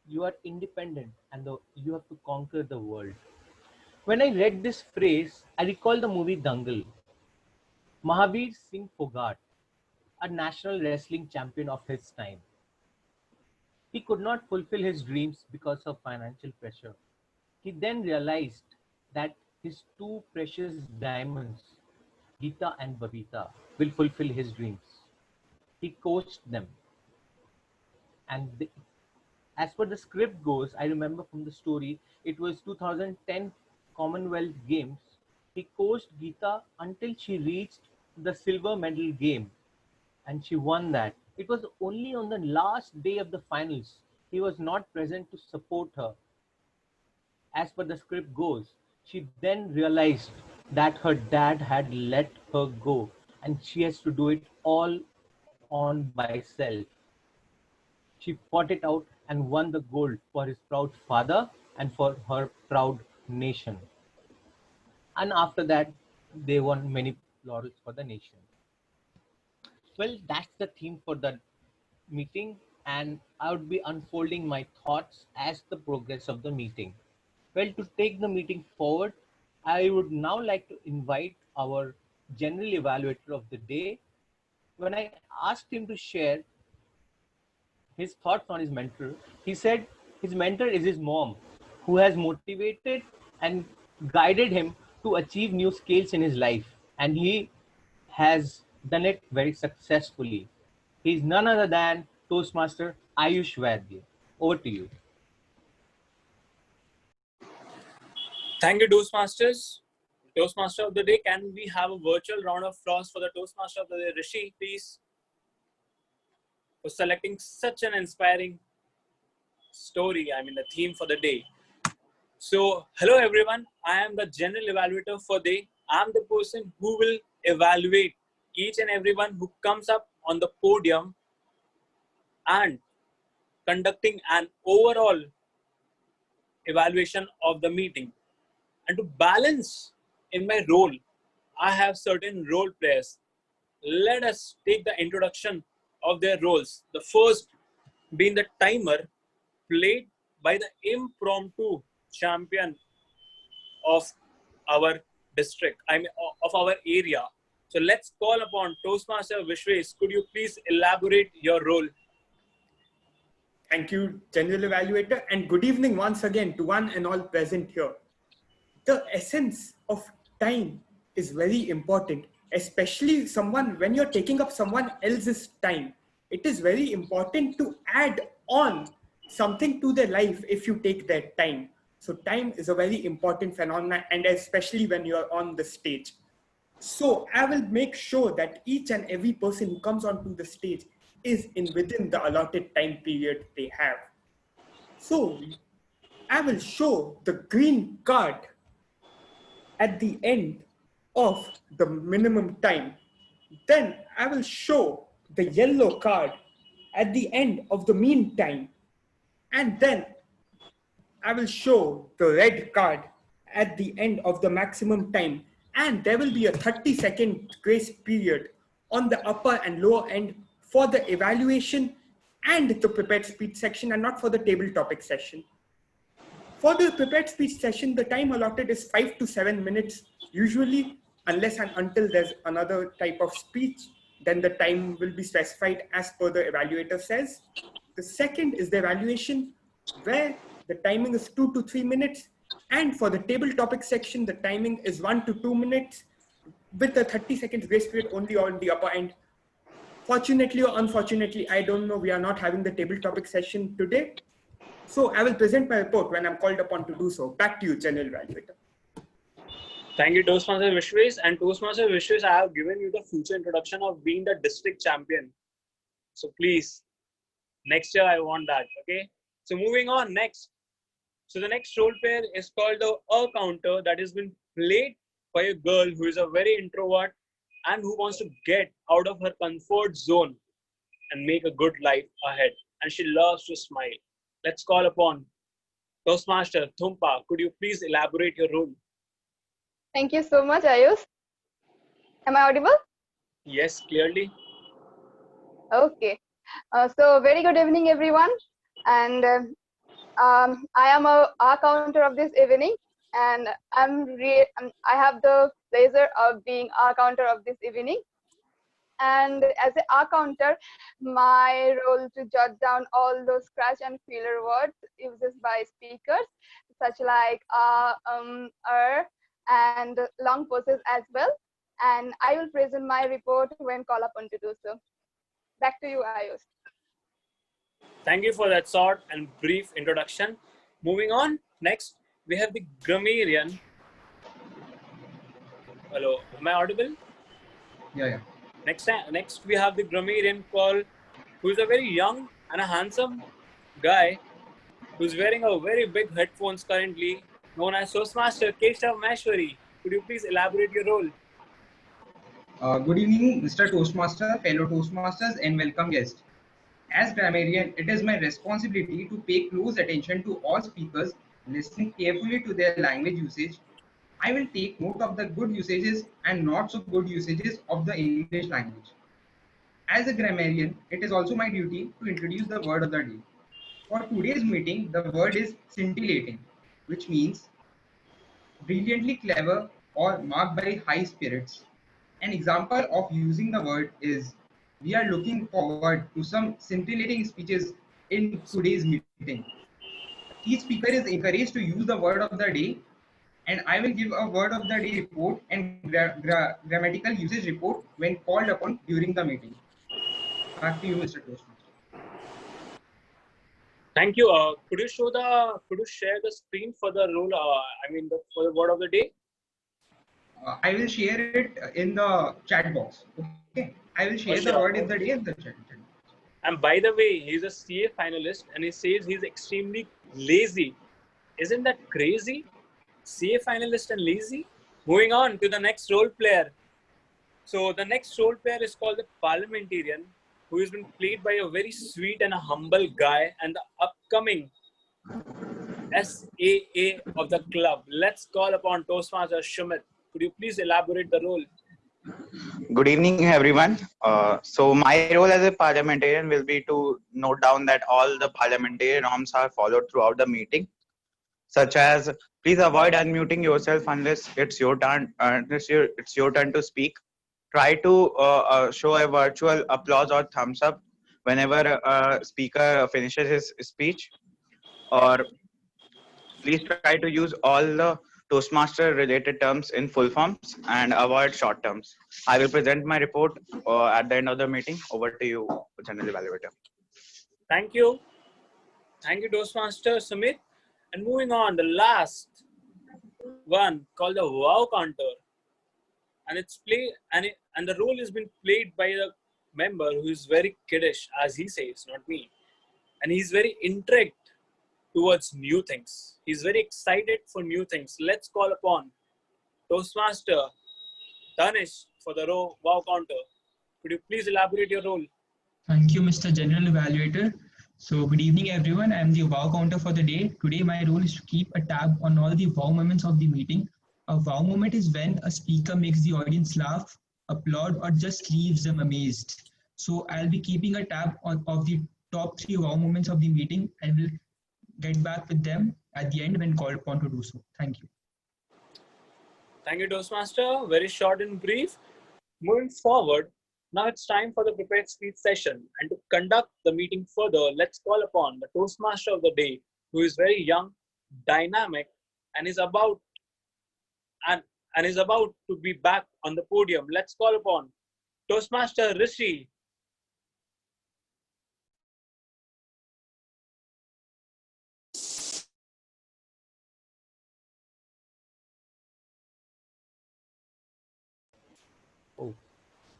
you are independent and you have to conquer the world. When I read this phrase, I recall the movie Dangal. Mahavir Singh Phogat, a national wrestling champion of his time. He could not fulfill his dreams because of financial pressure. He then realized that his two precious diamonds, Geeta and Babita, will fulfill his dreams. He coached them. And as per the script goes, I remember from the story, it was 2010 Commonwealth Games. He coached Geeta until she reached the silver medal game and she won that. It was only on the last day of the finals he was not present to support her. As per the script goes, she then realized that her dad had let her go and she has to do it all on by herself. She fought it out and won the gold for his proud father and for her proud nation. And after that, they won many laurels for the nation. Well, that's the theme for the meeting, and I would be unfolding my thoughts as the progress of the meeting. Well, to take the meeting forward, I would now like to invite our general evaluator of the day. When I asked him to share his thoughts on his mentor, he said his mentor is his mom, who has motivated and guided him to achieve new skills in his life, and he has done it very successfully. He is none other than Toastmaster Ayush Vaidya. Over to you. Thank you, Toastmasters. Toastmaster of the day, can we have a virtual round of applause for the Toastmaster of the day, Rishi, please, for selecting such an inspiring story, the theme for the day. So, hello everyone, I am the general evaluator for the day. I am the person who will evaluate each and everyone who comes up on the podium and conducting an overall evaluation of the meeting. And to balance in my role, I have certain role players. Let us take the introduction of their roles. The first being the timer, played by the impromptu champion of our district, of our area. So let's call upon Toastmaster Vishwesh. Could you please elaborate your role? Thank you, General Evaluator, and good evening once again to one and all present here. The essence of time is very important, especially when you're taking up someone else's time. It is very important to add on something to their life if you take their time. So time is a very important phenomenon, and especially when you're on the stage. So I will make sure that each and every person who comes onto the stage is within the allotted time period they have. So I will show the green card at the end of the minimum time. Then I will show the yellow card at the end of the mean time. And then I will show the red card at the end of the maximum time. And there will be a 30-second grace period on the upper and lower end for the evaluation and the prepared speech section, and not for the table topic session. For the prepared speech session, the time allotted is 5 to 7 minutes, usually, unless and until there's another type of speech, then the time will be specified as per the evaluator says. The second is the evaluation, where the timing is 2 to 3 minutes. And for the table topic section, the timing is 1 to 2 minutes with the 30 seconds grace period only on the upper end. Fortunately or unfortunately, I don't know, we are not having the table topic session today. So I will present my report when I'm called upon to do so. Back to you, General Evaluator. Thank you, Toastmaster Vishwesh. And Toastmaster Vishwesh, I have given you the future introduction of being the district champion. So please, next year I want that, okay? So moving on next. So the next role player is called the counter, that has been played by a girl who is a very introvert and who wants to get out of her comfort zone and make a good life ahead. And she loves to smile. Let's call upon Toastmaster Thumpa. Could you please elaborate your role? Thank you so much, Ayush. Am I audible? Yes, clearly. Okay. So very good evening, everyone. And I am a counter of this evening, and I have the pleasure of being a counter of this evening. And as a counter, my role to jot down all those scratch and filler words used by speakers, such like and long pauses as well. And I will present my report when called upon to do so. Back to you, Ayush. Thank you for that short and brief introduction. Moving on, next we have the grammarian. Hello, am I audible? Yeah. Next we have the grammarian called, who is a very young and a handsome guy who's wearing a very big headphones currently, known as Toastmaster Keshav Mashwari. Could you please elaborate your role? Good evening, Mr. Toastmaster, fellow Toastmasters, and welcome guests. As grammarian, it is my responsibility to pay close attention to all speakers, listening carefully to their language usage. I will take note of the good usages and not so good usages of the English language. As a grammarian, it is also my duty to introduce the word of the day. For today's meeting, the word is scintillating, which means brilliantly clever or marked by high spirits. An example of using the word is, we are looking forward to some scintillating speeches in today's meeting. Each speaker is encouraged to use the word of the day, and I will give a word of the day report and grammatical usage report when called upon during the meeting. Back to you, Mr. Toastmaster. Thank you. Could you share the screen for the role? For the word of the day. I will share it in the chat box. Okay, I will share the sure. word of the day in the chat. And by the way, he's a CA finalist and he says he's extremely lazy. Isn't that crazy? CA finalist and lazy? Moving on to the next role player. So the next role player is called the parliamentarian, who has been played by a very sweet and a humble guy and the upcoming SAA of the club. Let's call upon Toastmaster Shumit. Could you please elaborate the role? Good evening, everyone. So my role as a parliamentarian will be to note down that all the parliamentary norms are followed throughout the meeting, such as please avoid unmuting yourself unless it's your turn. It's your turn to speak. Try to show a virtual applause or thumbs up whenever a speaker finishes his speech, or please try to use all the Toastmaster related terms in full forms and avoid short terms. I will present my report at the end of the meeting. Over to you, General Evaluator. Thank you. Thank you, Toastmaster Sumit. And moving on, the last one called the wow counter. And the role has been played by the member who is very kiddish, as he says, not me. And he's very intrigued towards new things. He's very excited for new things. Let's call upon Toastmaster Danish for the wow counter. Could you please elaborate your role? Thank you, Mr. General Evaluator. So good evening, everyone. I'm the wow counter for the day. Today, my role is to keep a tab on all the wow moments of the meeting. A wow moment is when a speaker makes the audience laugh, applaud, or just leaves them amazed. So I'll be keeping a tab of the top 3 wow moments of the meeting and will get back with them at the end when called upon to do so. Thank you. Thank you, Toastmaster. Very short and brief. Moving forward, now it's time for the prepared speech session. And to conduct the meeting further, let's call upon the Toastmaster of the day, who is very young, dynamic, and is about to be back on the podium. Let's call upon Toastmaster Rishi. Oh,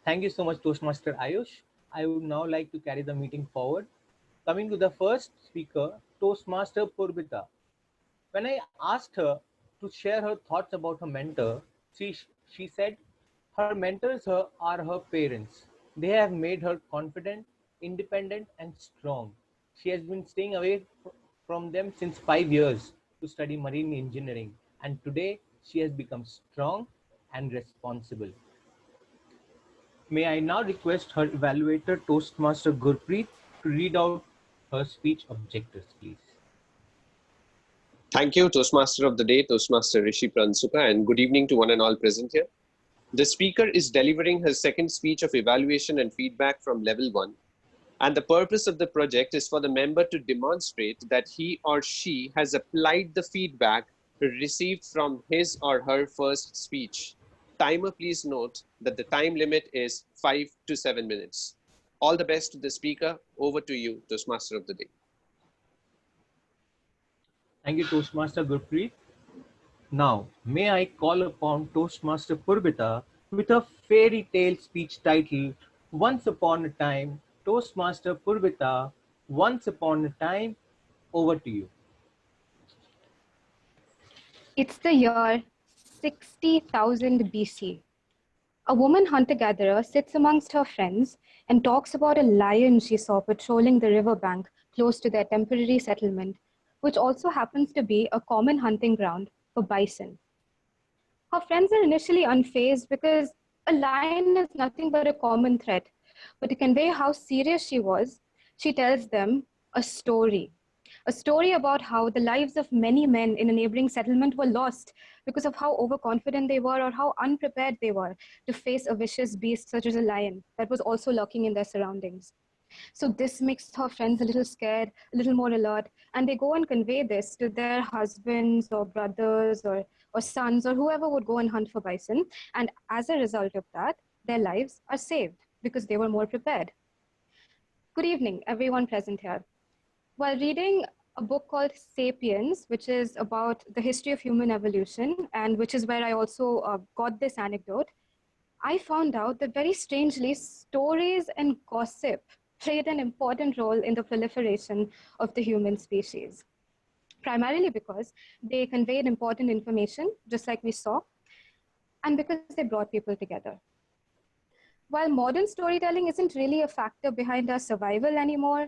thank you so much, Toastmaster Ayush. I would now like to carry the meeting forward. Coming to the first speaker, Toastmaster Purbita. When I asked her to share her thoughts about her mentor, she said her mentors are her parents. They have made her confident, independent, and strong. She has been staying away from them since 5 years to study marine engineering, and today she has become strong and responsible. May I now request her evaluator, Toastmaster Gurpreet, to read out her speech objectives, please. Thank you, Toastmaster of the Day, Toastmaster Rishi Pransuka, and good evening to one and all present here. The speaker is delivering her second speech of evaluation and feedback from level 1. And the purpose of the project is for the member to demonstrate that he or she has applied the feedback received from his or her first speech. Timer, please note that the time limit is 5 to 7 minutes. All the best to the speaker. Over to you, Toastmaster of the Day. Thank you, Toastmaster Gurpreet. Now, may I call upon Toastmaster Purbita with a fairy tale speech titled Once Upon a Time. Toastmaster Purbita, Once Upon a Time, over to you. It's the year 60,000 BC. A woman hunter-gatherer sits amongst her friends and talks about a lion she saw patrolling the riverbank close to their temporary settlement, which also happens to be a common hunting ground for bison. Her friends are initially unfazed because a lion is nothing but a common threat. But to convey how serious she was, she tells them a story. A story about how the lives of many men in a neighboring settlement were lost because of how overconfident they were or how unprepared they were to face a vicious beast such as a lion that was also lurking in their surroundings. So this makes her friends a little scared, a little more alert, and they go and convey this to their husbands or brothers or sons or whoever would go and hunt for bison. And as a result of that, their lives are saved because they were more prepared. Good evening, everyone present here. While reading a book called Sapiens, which is about the history of human evolution, and which is where I also got this anecdote, I found out that very strangely, stories and gossip played an important role in the proliferation of the human species, primarily because they conveyed important information, just like we saw, and because they brought people together. While modern storytelling isn't really a factor behind our survival anymore,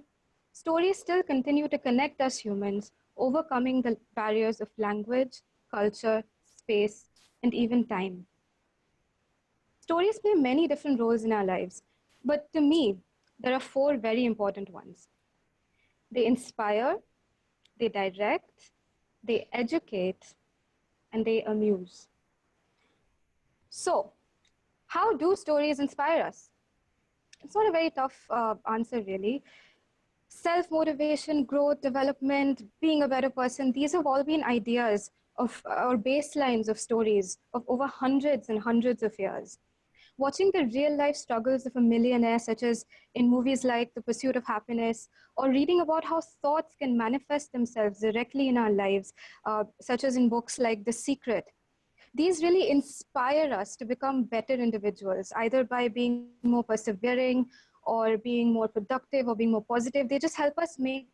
stories still continue to connect us humans, overcoming the barriers of language, culture, space, and even time. Stories play many different roles in our lives, but to me, there are 4 very important ones. They inspire, they direct, they educate, and they amuse. So, how do stories inspire us? It's not a very tough answer, really. Self-motivation, growth, development, being a better person, these have all been ideas of or baselines of stories of over hundreds and hundreds of years. Watching the real life struggles of a millionaire, such as in movies like The Pursuit of Happiness, or reading about how thoughts can manifest themselves directly in our lives, such as in books like The Secret. These really inspire us to become better individuals, either by being more persevering or being more productive or being more positive. They just help us make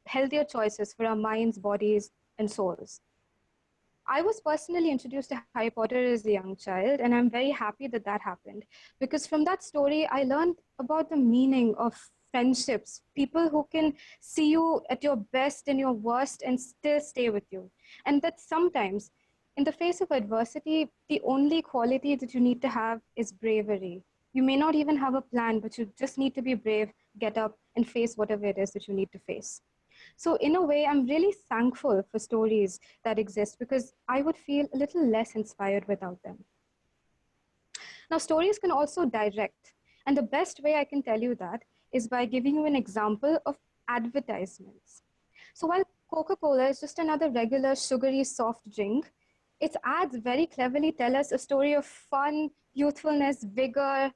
healthier choices for our minds, bodies, and souls. I was personally introduced to Harry Potter as a young child, and I'm very happy that that happened, because from that story, I learned about the meaning of friendships, people who can see you at your best and your worst and still stay with you. And that sometimes, in the face of adversity, the only quality that you need to have is bravery. You may not even have a plan, but you just need to be brave, get up, and face whatever it is that you need to face. So in a way, I'm really thankful for stories that exist because I would feel a little less inspired without them. Now, stories can also direct. And the best way I can tell you that is by giving you an example of advertisements. So while Coca-Cola is just another regular sugary soft drink, its ads very cleverly tell us a story of fun, youthfulness, vigor,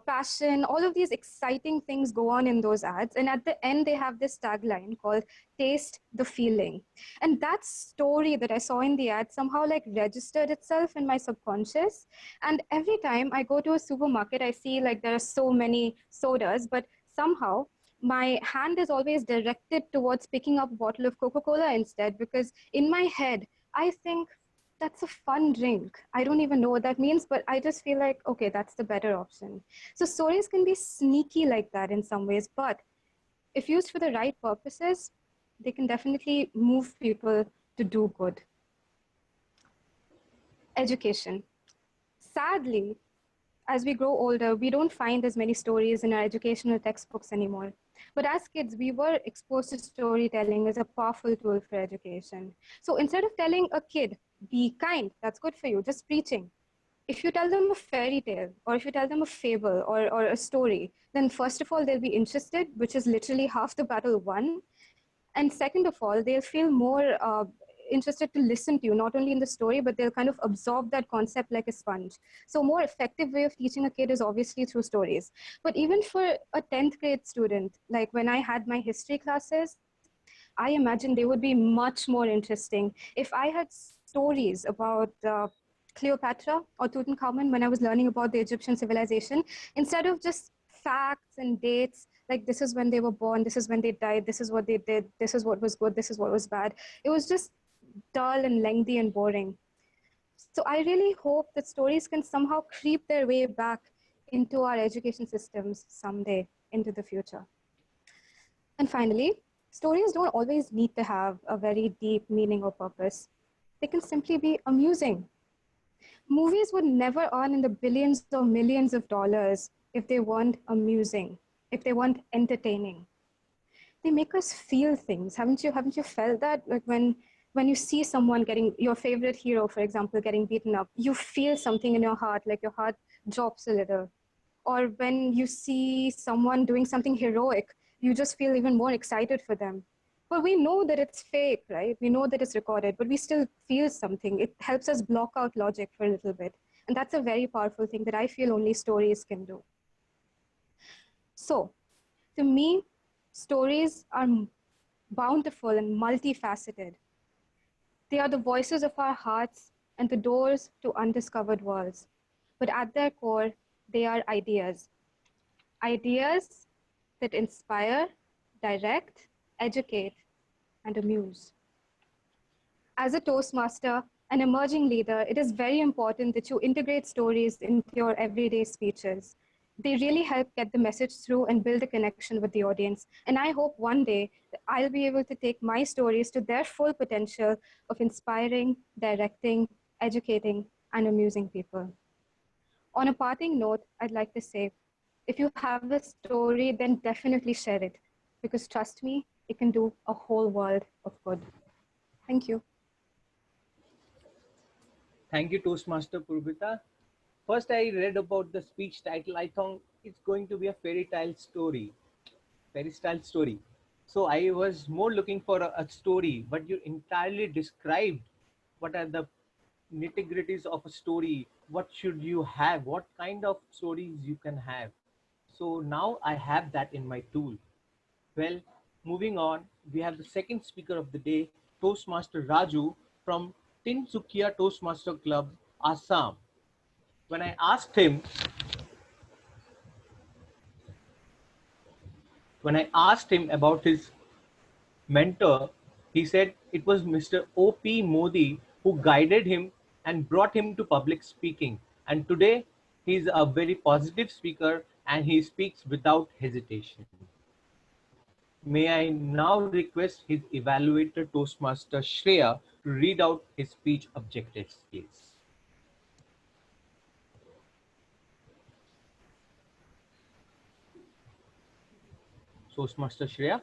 passion. All of these exciting things go on in those ads. And at the end, they have this tagline called "Taste the Feeling." And that story that I saw in the ad somehow like registered itself in my subconscious. And every time I go to a supermarket, I see like there are so many sodas, but somehow my hand is always directed towards picking up a bottle of Coca-Cola instead, because in my head, I think that's a fun drink. I don't even know what that means, but I just feel like, okay, that's the better option. So stories can be sneaky like that in some ways, but if used for the right purposes, they can definitely move people to do good. Education. Sadly, as we grow older, we don't find as many stories in our educational textbooks anymore. But as kids, we were exposed to storytelling as a powerful tool for education. So instead of telling a kid, be kind, that's good for you, just preaching. If you tell them a fairy tale, or if you tell them a fable or a story, then first of all, they'll be interested, which is literally half the battle won. And second of all, they'll feel more interested to listen to you, not only in the story, but they'll kind of absorb that concept like a sponge. So more effective way of teaching a kid is obviously through stories. But even for a 10th grade student, like when I had my history classes, I imagine they would be much more interesting if I had stories about Cleopatra or Tutankhamun when I was learning about the Egyptian civilization, instead of just facts and dates, like this is when they were born, this is when they died, this is what they did, this is what was good, this is what was bad. It was just dull and lengthy and boring. So I really hope that stories can somehow creep their way back into our education systems someday into the future. And finally, stories don't always need to have a very deep meaning or purpose. They can simply be amusing. Movies would never earn in the billions or millions of dollars if they weren't amusing, if they weren't entertaining. They make us feel things. Haven't you felt that? Like when you see someone getting, your favorite hero, for example, getting beaten up, you feel something in your heart, like your heart drops a little. Or when you see someone doing something heroic, you just feel even more excited for them. But we know that it's fake, right? We know that it's recorded, but we still feel something. It helps us block out logic for a little bit. And that's a very powerful thing that I feel only stories can do. So, to me, stories are bountiful and multifaceted. They are the voices of our hearts and the doors to undiscovered worlds. But at their core, they are ideas. Ideas that inspire, direct, educate, and amuse. As a Toastmaster, an emerging leader, it is very important that you integrate stories into your everyday speeches. They really help get the message through and build a connection with the audience. And I hope one day that I'll be able to take my stories to their full potential of inspiring, directing, educating, and amusing people. On a parting note, I'd like to say, if you have a story, then definitely share it, because trust me, it can do a whole world of good. Thank you. Thank you, Toastmaster Purbita. First, I read about the speech title. I thought it's going to be a fairy tale story. So I was more looking for a story, but you entirely described what are the nitty gritties of a story. What should you have? What kind of stories you can have? So now I have that in my tool. Well, moving on, we have the second speaker of the day, Toastmaster Raju from Tinsukia Toastmaster Club, Assam. When I asked him, about his mentor, he said it was Mr. O.P. Modi who guided him and brought him to public speaking. And today, he's a very positive speaker and he speaks without hesitation. May I now request his evaluator Toastmaster Shreya to read out his speech objectives, please. Toastmaster Shreya?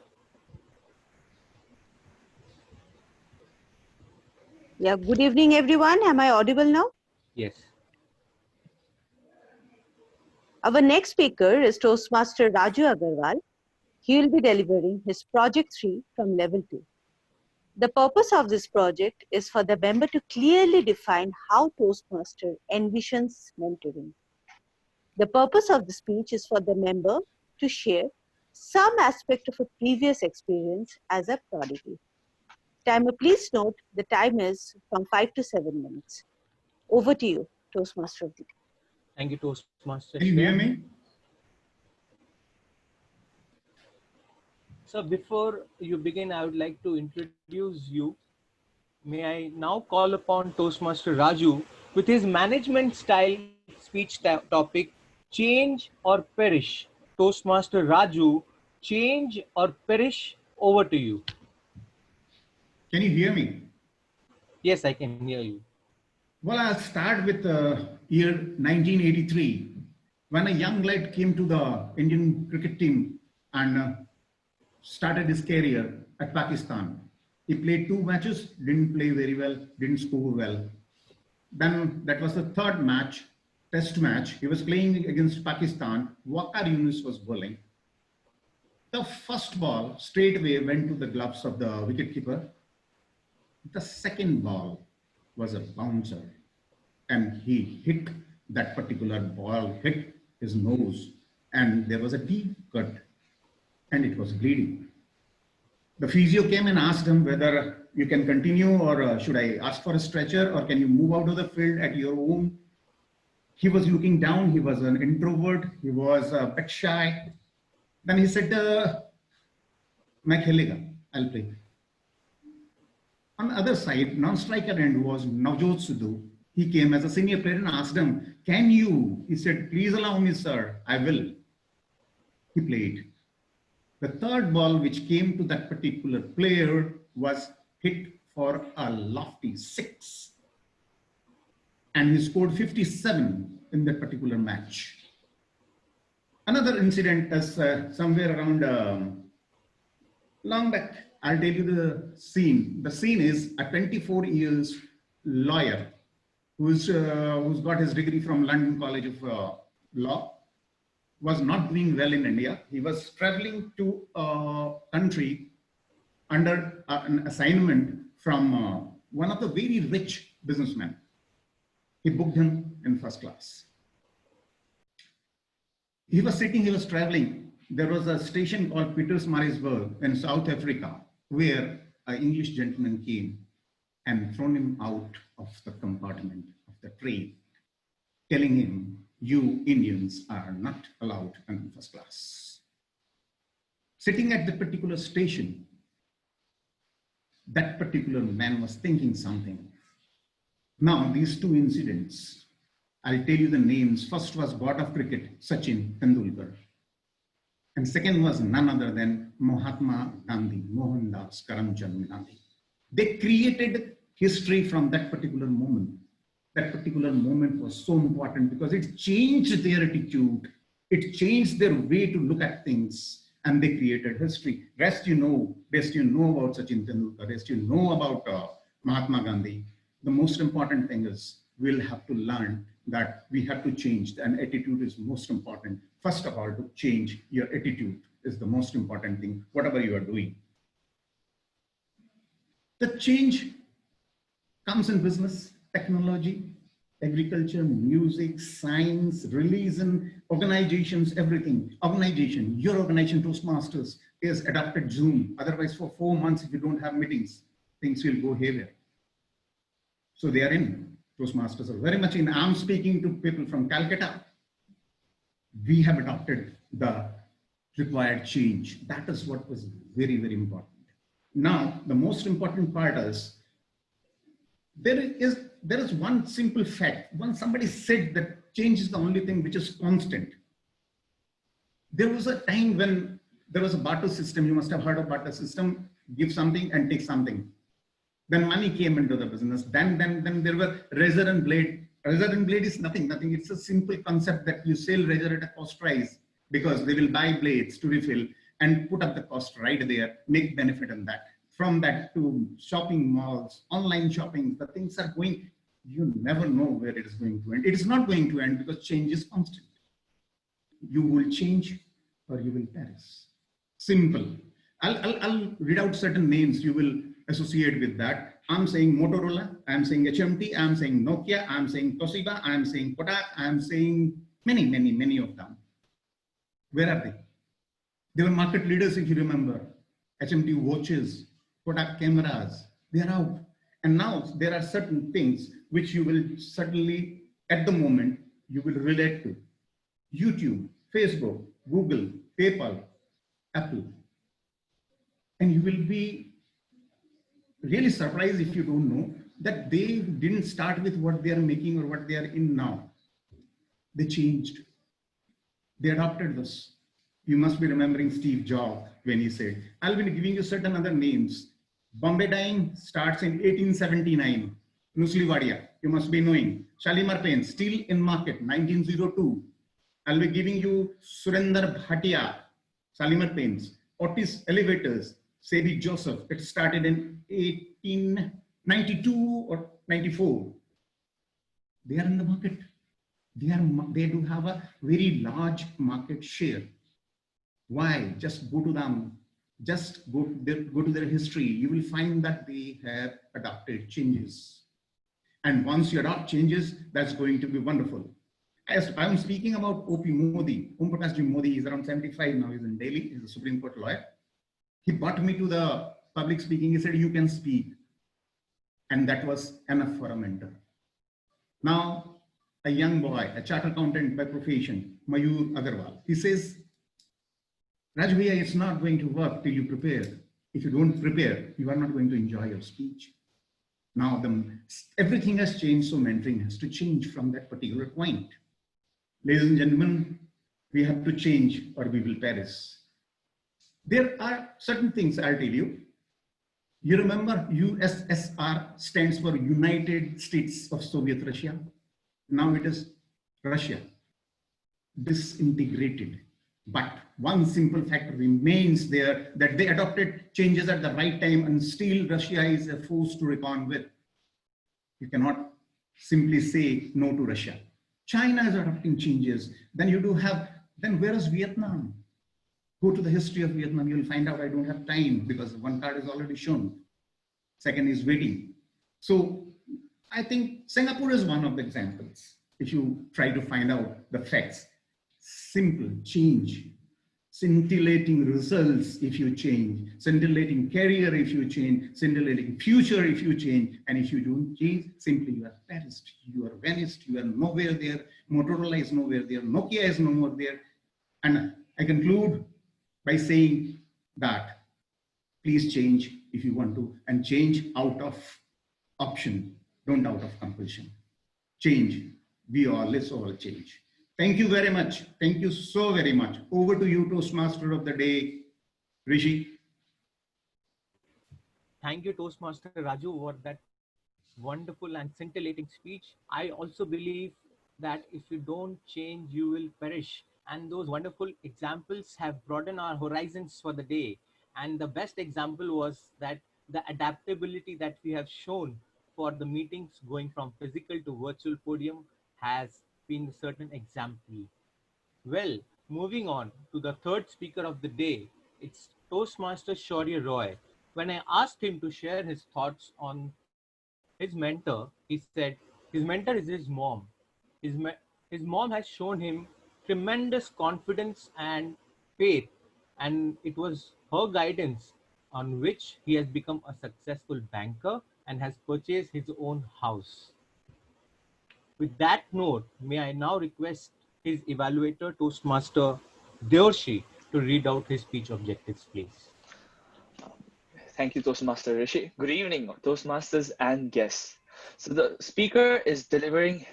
Yeah, good evening, everyone. Am I audible now? Yes. Our next speaker is Toastmaster Raju Agarwal. He will be delivering his Project 3 from Level 2. The purpose of this project is for the member to clearly define how Toastmaster envisions mentoring. The purpose of the speech is for the member to share some aspect of a previous experience as a prodigy. Timer, please note the time is from 5 to 7 minutes. Over to you, Toastmaster of the day. Thank you, Toastmaster Can you Shreya. hear me? So before you begin, I would like to introduce you. May I now call upon Toastmaster Raju with his management style speech topic, Change or Perish. Toastmaster Raju, change or perish, over to you. Can you hear me? Yes, I can hear you. Well, I'll start with the year 1983, when a young lad came to the Indian cricket team and started his career at Pakistan. He played 2 matches, didn't play very well, didn't score well. Then that was the third match, test match. He was playing against Pakistan. Waqar Yunus was bowling. The first ball straight away went to the gloves of the wicketkeeper. The second ball was a bouncer, and he hit that particular ball, hit his nose, and there was a deep cut, and it was bleeding. The physio came and asked him whether you can continue, or should I ask for a stretcher, or can you move out of the field at your own? He was looking down. He was an introvert. He was a bit shy. Then he said, I'll play. On the other side, non-striker end was Navjot Sidhu. He came as a senior player and asked him, can you? He said, please allow me, sir. I will. He played. The third ball which came to that particular player was hit for a lofty 6. And he scored 57 in that particular match. Another incident is somewhere around long back. I'll tell you the scene. The scene is a 24 years lawyer who's got his degree from London College of Law, was not doing well in India. He was traveling to a country under an assignment from one of the very rich businessmen. He booked him in first class. He was sitting, he was traveling. There was a station called Pietersmaritzburg in South Africa, where an English gentleman came and thrown him out of the compartment of the train, telling him, you Indians are not allowed in first class. Sitting at the particular station, that particular man was thinking something. Now, these 2 incidents, I'll tell you the names. First was God of cricket, Sachin Tendulkar. And second was none other than Mahatma Gandhi, Mohandas Karamchand Gandhi. They created history from that particular moment. That particular moment was so important because it changed their attitude. It changed their way to look at things, and they created history. Rest you know about Sachin Tendulkar, rest you know about Mahatma Gandhi. The most important thing is we'll have to learn that we have to change, and attitude is most important. First of all, to change your attitude is the most important thing, whatever you are doing. The change comes in business, technology, agriculture, music, science, religion, organizations, everything. Organization, your organization, Toastmasters, is adopted Zoom. Otherwise, for 4 months, if you don't have meetings, things will go haywire. So they are in. Toastmasters are very much in. I'm speaking to people from Calcutta. We have adopted the required change. That is what was very, very important. Now, the most important part is there is one simple fact. Once somebody said that change is the only thing which is constant. There was a time when there was a barter system. You must have heard of barter system. Give something and take something. Then money came into the business. Then there were razor and blade. Razor and blade is nothing. It's a simple concept that you sell razor at a cost price because they will buy blades to refill and put up the cost right there, make benefit in that. From that to shopping malls, online shopping, the things are going, you never know where it is going to end. It is not going to end because change is constant. You will change or you will perish. Simple. I'll read out certain names you will associate with that. I'm saying Motorola, I'm saying HMT, I'm saying Nokia, I'm saying Toshiba, I'm saying Kodak, I'm saying many of them. Where are they? They were market leaders, if you remember. HMT watches, Kodak cameras, they are out. And now there are certain things which you will certainly, at the moment, you will relate to. YouTube, Facebook, Google, PayPal, Apple. And you will be really surprised if you don't know that they didn't start with what they are making or what they are in now. They changed. They adopted this. You must be remembering Steve Jobs when he said, I'll be giving you certain other names. Bombay Dyeing starts in 1879. Nusliwadia, you must be knowing. Shalimar Paints, still in market, 1902. I'll be giving you Surinder Bhatia, Shalimar Paints. Otis Elevators, Sadie Joseph. It started in 1892 or 94. They are in the market. They do have a very large market share. Why? Just go to them. Just go to their history. You will find that they have adopted changes. And once you adopt changes, that's going to be wonderful. As I'm speaking about OP Modi, Om Prakash Ji Modi is around 75 now. He's in Delhi. He's a Supreme Court lawyer. He brought me to the public speaking. He said, "You can speak," and that was enough for a mentor. Now, a young boy, a chartered accountant by profession, Mayur Agarwal, he says, "Raju bhaiya, it's not going to work till you prepare. If you don't prepare, you are not going to enjoy your speech." Now, everything has changed, so mentoring has to change from that particular point. Ladies and gentlemen, we have to change or we will perish. There are certain things I'll tell you. You remember USSR stands for United States of Soviet Russia. Now it is Russia, disintegrated. But one simple fact remains there, that they adopted changes at the right time, and still Russia is a force to reckon with. You cannot simply say no to Russia. China is adopting changes. Then you do have, then where is Vietnam? Go to the history of Vietnam, you'll find out. I don't have time because one card is already shown. Second is waiting. So I think Singapore is one of the examples. If you try to find out the facts, simple change, scintillating results if you change, scintillating career if you change, scintillating future if you change, and if you don't change, simply you are perished, you are vanished, you are nowhere there, Motorola is nowhere there, Nokia is no more there. And I conclude by saying that please change if you want to, and change out of option, don't out of compulsion. Change, let's all change. Thank you very much. Thank you so very much. Over to you, Toastmaster of the day, Rishi. Thank you, Toastmaster Raju, for that wonderful and scintillating speech. I also believe that if you don't change, you will perish. And those wonderful examples have broadened our horizons for the day. And the best example was that the adaptability that we have shown for the meetings going from physical to virtual podium has been a certain example. Well, moving on to the third speaker of the day, it's Toastmaster Shaurya Roy. When I asked him to share his thoughts on his mentor, he said his mentor is his mom. His mom has shown him tremendous confidence and faith, and it was her guidance on which he has become a successful banker and has purchased his own house. With that note, may I now request his evaluator, Toastmaster Deorshi, to read out his speech objectives, please. Thank you, Toastmaster Rishi. Good evening, Toastmasters and guests. So the speaker is delivering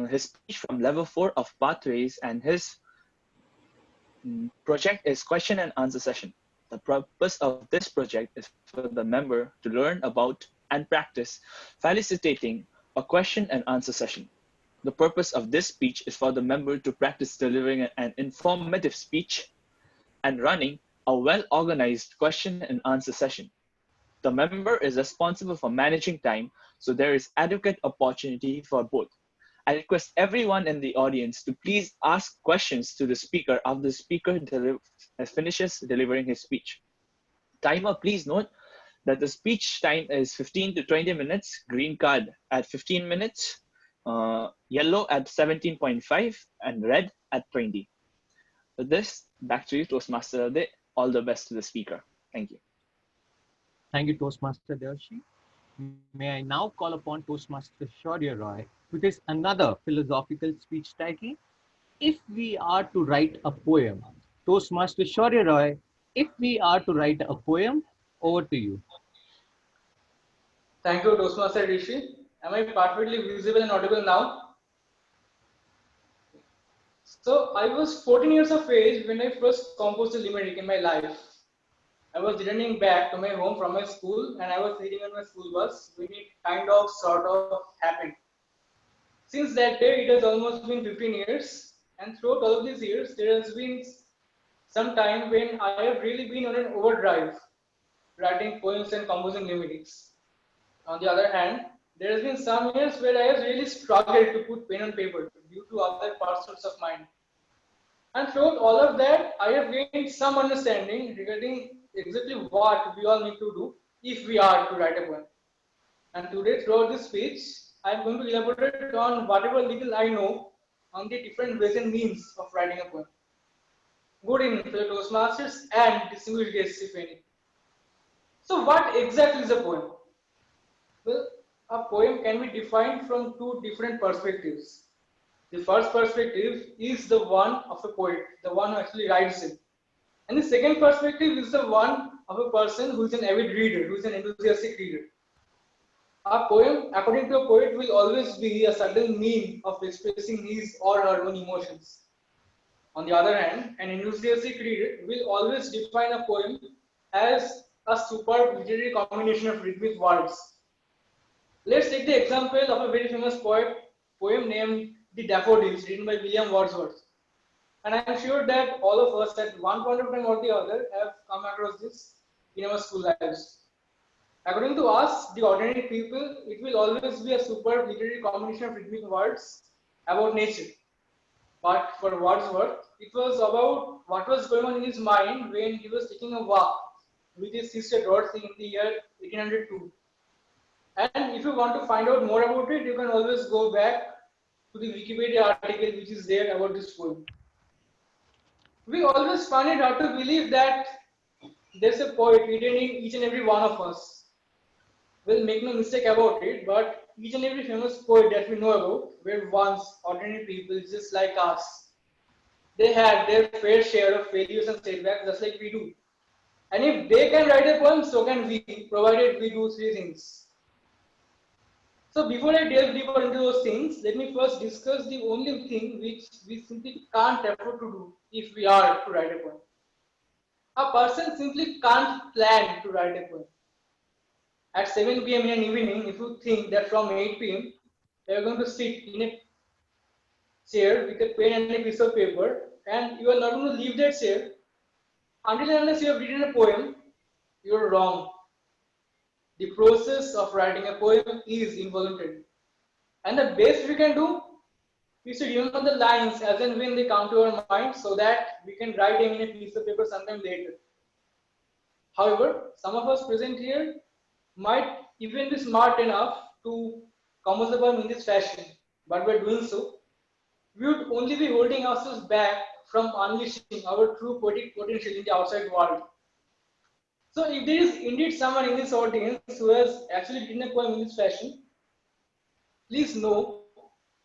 his speech from level 4 of Pathways, and his project is question and answer session. The purpose of this project is for the member to learn about and practice facilitating a question and answer session. The purpose of this speech is for the member to practice delivering an informative speech and running a well-organized question and answer session. The member is responsible for managing time, so there is adequate opportunity for both. I request everyone in the audience to please ask questions to the speaker after the speaker finishes delivering his speech. Timer, please note that the speech time is 15 to 20 minutes, green card at 15 minutes, yellow at 17.5, and red at 20. With this, back to you, Toastmaster of the day. All the best to the speaker. Thank you. Thank you, Toastmaster Deorshi. May I now call upon Toastmaster Shaurya Roy with his another philosophical speech title, If We Are to Write a Poem. Toastmaster Shaurya Roy, if we are to write a poem, over to you. Thank you, Toastmaster Rishi. Am I perfectly visible and audible now? So, I was 14 years of age when I first composed a limerick in my life. I was returning back to my home from my school, and I was sitting on my school bus when it sort of happened. Since that day, it has almost been 15 years, and throughout all of these years, there has been some time when I have really been on an overdrive, writing poems and composing lyrics. On the other hand, there has been some years where I have really struggled to put pen on paper due to other pursuits of mine. And throughout all of that, I have gained some understanding regarding exactly what we all need to do if we are to write a poem. And today, throughout this speech, I am going to elaborate on whatever little I know on the different ways and means of writing a poem. Good evening, fellow Toastmasters and distinguished guests, if any. So, what exactly is a poem? Well, a poem can be defined from two different perspectives. The first perspective is the one of a poet, the one who actually writes it. And the second perspective is the one of a person who is an avid reader, who is an enthusiastic reader. A poem, according to a poet, will always be a certain mean of expressing his or her own emotions. On the other hand, an enthusiastic reader will always define a poem as a superb literary combination of rhythmic words. Let's take the example of a very famous poem named The Daffodils, written by William Wordsworth. And I am sure that all of us at one point of time or the other have come across this in our school lives. According to us, the ordinary people, it will always be a superb literary combination of rhythmic words about nature. But for Wordsworth, it was about what was going on in his mind when he was taking a walk with his sister Dorothy in the year 1802. And if you want to find out more about it, you can always go back to the Wikipedia article which is there about this poem. We always find it hard to believe that there's a poet hidden in each and every one of us. Well, make no mistake about it, but each and every famous poet that we know about were once ordinary people just like us. They had their fair share of failures and setbacks just like we do. And if they can write a poem, so can we, provided we do three things. So before I delve deeper into those things, let me first discuss the only thing which we simply can't afford to do if we are to write a poem. A person simply can't plan to write a poem. At 7 p.m. in an evening, if you think that from 8 p.m. you are going to sit in a chair with a pen and a piece of paper, and you are not going to leave that chair until and unless you have written a poem, you are wrong. The process of writing a poem is involuntary. And the best we can do is to remember the lines as and when they come to our mind so that we can write them in a piece of paper sometime later. However, some of us present here might even be smart enough to compose the poem in this fashion, but by doing so, we would only be holding ourselves back from unleashing our true poetic potential in the outside world. So, if there is indeed someone in this audience who has actually written a poem in this fashion, please know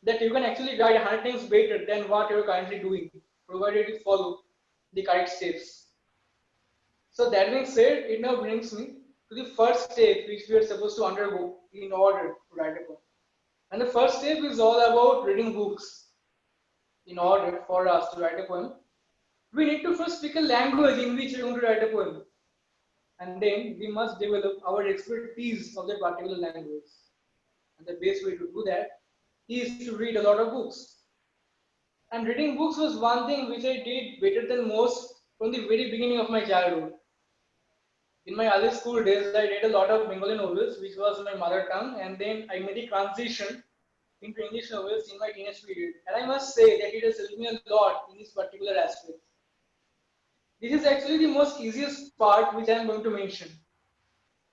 that you can actually write 100 times better than what you are currently doing, provided you follow the correct steps. So that being said, it now brings me to the first step which we are supposed to undergo in order to write a poem. And the first step is all about reading books. In order for us to write a poem, we need to first pick a language in which we are going to write a poem. And then we must develop our expertise of that particular language. And the best way to do that is to read a lot of books. And reading books was one thing which I did better than most from the very beginning of my childhood. In my early school days, I read a lot of Bengali novels, which was my mother tongue, and then I made a transition into English novels in my teenage period. And I must say that it has helped me a lot in this particular aspect. This is actually the most easiest part which I am going to mention.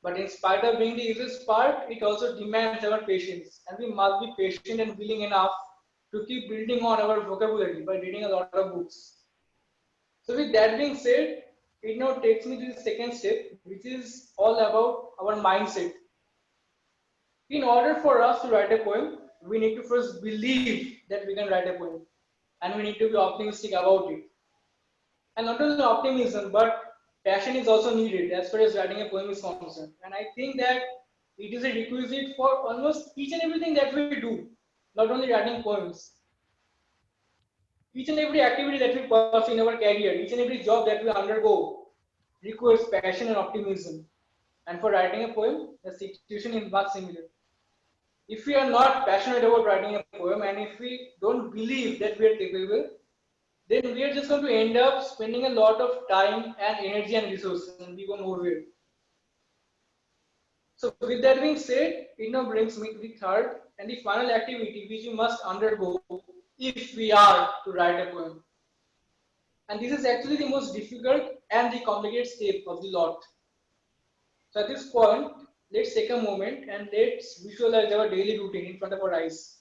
But in spite of being the easiest part, it also demands our patience. And we must be patient and willing enough to keep building on our vocabulary by reading a lot of books. So with that being said, it now takes me to the second step, which is all about our mindset. In order for us to write a poem, we need to first believe that we can write a poem. And we need to be optimistic about it. And not only optimism, but passion is also needed as far as writing a poem is concerned. And I think that it is a requisite for almost each and everything that we do, not only writing poems. Each and every activity that we pursue in our career, each and every job that we undergo requires passion and optimism. And for writing a poem, the situation is much similar. If we are not passionate about writing a poem and if we don't believe that we are capable, then we are just going to end up spending a lot of time and energy and resources, and we go nowhere. So with that being said, it now brings me to the third and the final activity which we must undergo if we are to write a poem. And this is actually the most difficult and the complicated step of the lot. So at this point, let's take a moment and let's visualize our daily routine in front of our eyes.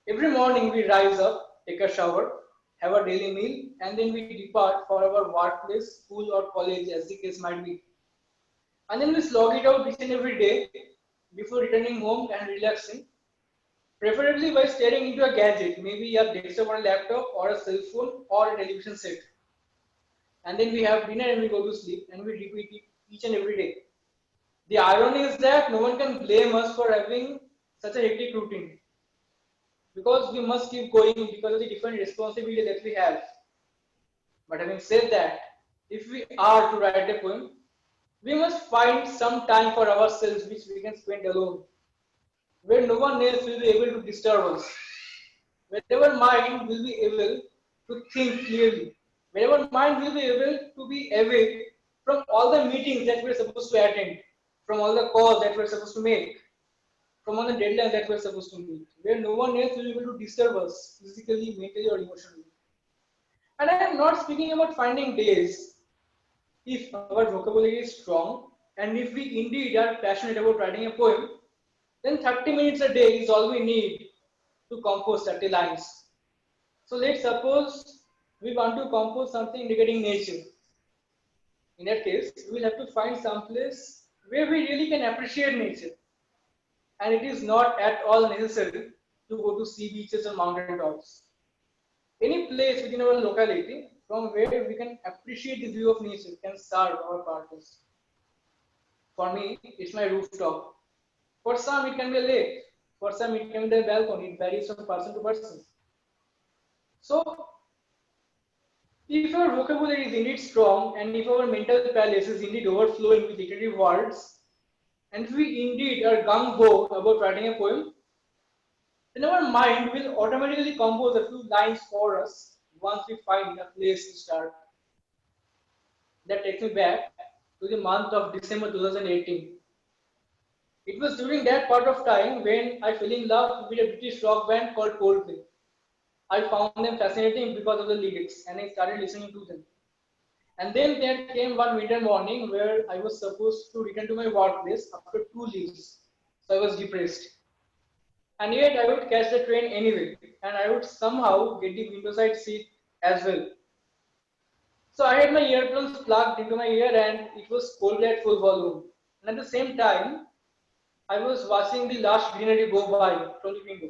Every morning we rise up, take a shower, have a daily meal, and then we depart for our workplace, school, or college, as the case might be. And then we slog it out each and every day before returning home and relaxing, preferably by staring into a gadget, maybe a desktop or a laptop or a cell phone or a television set. And then we have dinner and we go to sleep, and we repeat it each and every day. The irony is that no one can blame us for having such a hectic routine, because we must keep going because of the different responsibilities that we have. But having said that, if we are to write a poem, we must find some time for ourselves which we can spend alone, where no one else will be able to disturb us, where our mind will be able to think clearly, where our mind will be able to be away from all the meetings that we're supposed to attend, from all the calls that we're supposed to make, from all the deadlines that we're supposed to meet, where no one else will be able to disturb us physically, mentally, or emotionally. And I am not speaking about finding days. If our vocabulary is strong, and if we indeed are passionate about writing a poem, then 30 minutes a day is all we need to compose 30 lines. So let's suppose we want to compose something regarding nature. In that case, we will have to find some place where we really can appreciate nature. And it is not at all necessary to go to sea beaches or mountain tops. Any place within our locality from where we can appreciate the view of nature can serve our purpose. For me, it's my rooftop. For some, it can be a lake. For some, it can be a balcony. It varies from person to person. So, if our vocabulary is indeed strong and if our mental palace is indeed overflowing with literary words, and if we indeed are gung-ho about writing a poem, then our mind will automatically compose a few lines for us once we find a place to start. That takes me back to the month of December 2018. It was during that part of time when I fell in love with a British rock band called Coldplay. I found them fascinating because of the lyrics and I started listening to them. And then there came one winter morning where I was supposed to return to my workplace after 2 leaves. So I was depressed. And yet I would catch the train anyway, and I would somehow get the window side seat as well. So I had my earphones plugged into my ear and it was Coldplay at full volume. And at the same time, I was watching the lush greenery go by from the window.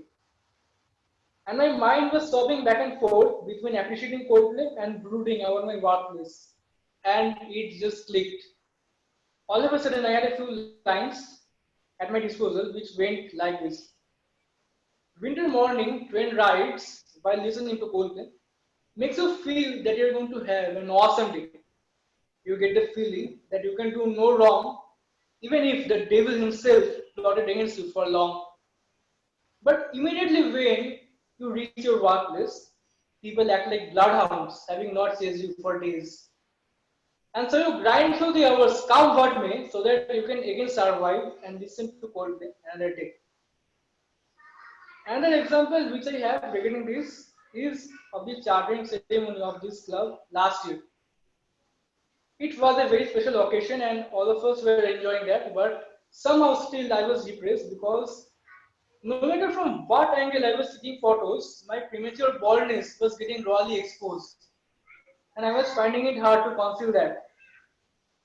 And my mind was swapping back and forth between appreciating Coldplay and brooding over my workplace. And it just clicked. All of a sudden, I had a few lines at my disposal which went like this. Winter morning train rides while listening to Coldplay makes you feel that you're going to have an awesome day. You get the feeling that you can do no wrong, even if the devil himself plotted against you for long. But immediately when you reach your workplace, people act like bloodhounds, having not chased you for days. And so you grind through the hours, come what may, so that you can again survive and listen to Coldplay another day. Another example which I have regarding this is of the chartering ceremony of this club last year. It was a very special occasion and all of us were enjoying that, but somehow still I was depressed because no matter from what angle I was taking photos, my premature baldness was getting rawly exposed. And I was finding it hard to conceal that.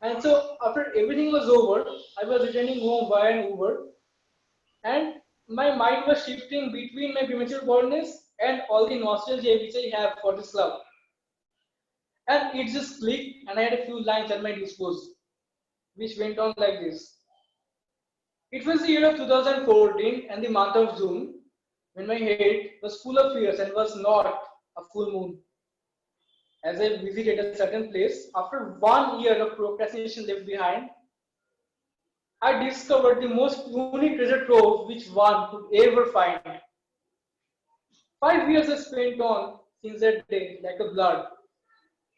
And so after everything was over, I was returning home via an Uber and my mind was shifting between my premature baldness and all the nostalgia which I have for this club. And it just clicked and I had a few lines at my disposal, which went on like this. It was the year of 2014 and the month of June when my head was full of fears and was not a full moon. As I visited a certain place, after 1 year of procrastination left behind, I discovered the most unique treasure trove which one could ever find. 5 years I spent on since that day, like a blood.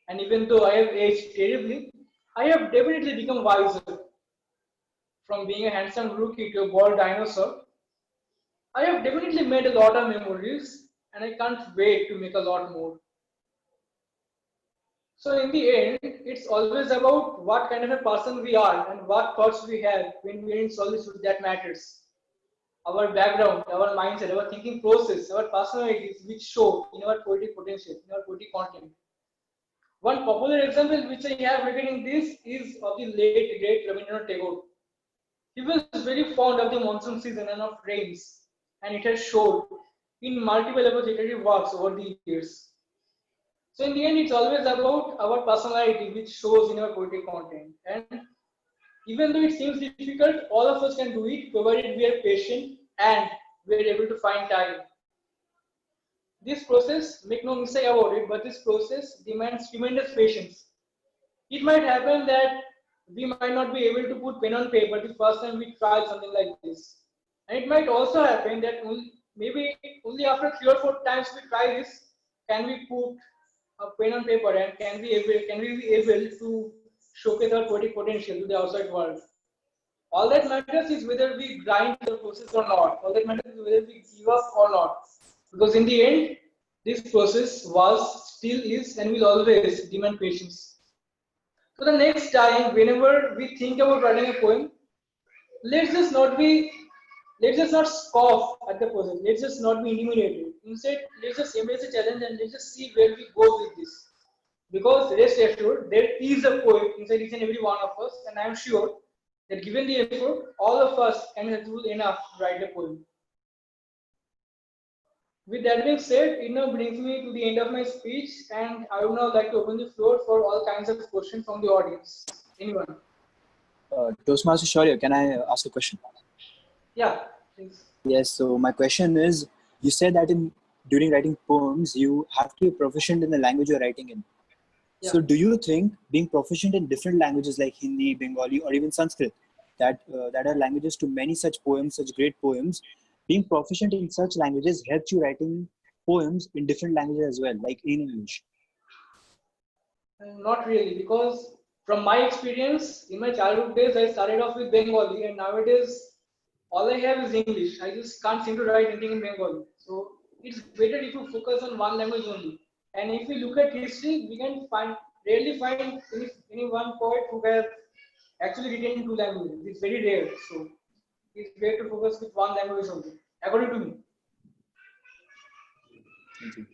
And even though I have aged terribly, I have definitely become wiser. From being a handsome rookie to a bald dinosaur, I have definitely made a lot of memories, and I can't wait to make a lot more. So in the end, it's always about what kind of a person we are and what thoughts we have when we are in solitude that matters. Our background, our mindset, our thinking process, our personalities which show in our poetic potential, in our poetic content. One popular example which I have regarding this is of the late great Rabindranath Tagore. He was very fond of the monsoon season and of rains, and it has showed in multiple of his literary works over the years. So in the end, it's always about our personality, which shows in our poetic content. And even though it seems difficult, all of us can do it, provided we are patient and we are able to find time. This process, make no mistake about it, but this process demands tremendous patience. It might happen that we might not be able to put pen on paper the first time we try something like this. And it might also happen that maybe only after 3 or 4 times we try this, can we put a pen on paper and can we be able to showcase our poetic potential to the outside world. All that matters is whether we grind the process or not. All that matters is whether we give up or not. Because in the end, this process was, still is, and will always demand patience. So the next time, whenever we think about writing a poem, let's just not be, let's just not scoff at the process. Let's just not be intimidated. Instead, let's just embrace the challenge and let's just see where we go with this. Because rest assured, there is a poet inside each and every one of us, and I am sure that given the effort, all of us can be helpful enough to write a poem. With that being said, it now brings me to the end of my speech, and I would now like to open the floor for all kinds of questions from the audience. Anyone? Toastmaster Shaurya, can I ask a question? Yeah, please. Yes, so my question is, you said that during writing poems, you have to be proficient in the language you're writing in. Yeah. So do you think being proficient in different languages like Hindi, Bengali, or even Sanskrit, that are languages to many such poems, such great poems, being proficient in such languages helps you writing poems in different languages as well, like in English? Not really, because from my experience, in my childhood days, I started off with Bengali, and nowadays, all I have is English. I just can't seem to write anything in Bengali. So it's better if you focus on one language only. And if we look at history, we can rarely find any one poet who has actually written in two languages. It's very rare. So it's better to focus with one language only, according to me. Thank you.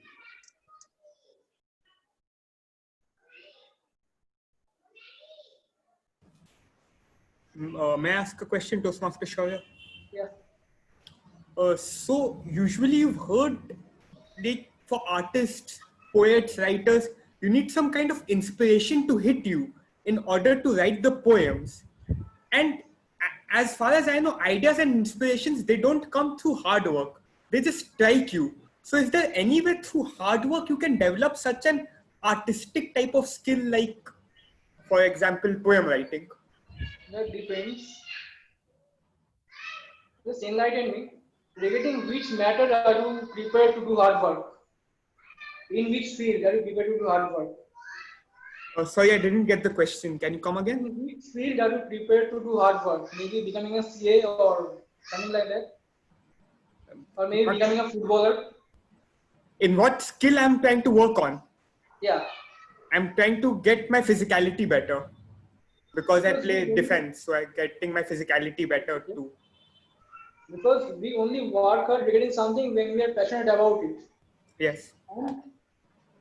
May I ask a question, Toastmaster Shaurya? Yeah. So usually you've heard, like, for artists, poets, writers, you need some kind of inspiration to hit you in order to write the poems. And as far as I know, ideas and inspirations, they don't come through hard work. They just strike you. So is there any way through hard work you can develop such an artistic type of skill, like, for example, poem writing? That depends. Just enlighten me. Regarding which matter are you prepared to do hard work? In which field are you prepared to do hard work? Sorry, I didn't get the question. Can you come again? In which field are you prepared to do hard work? Maybe becoming a CA or something like that? Or maybe becoming a footballer? In what skill I'm trying to work on? Yeah. I'm trying to get my physicality better. Because I play defense, so I'm getting my physicality better too. Because we only work hard regarding something when we are passionate about it. Yes. And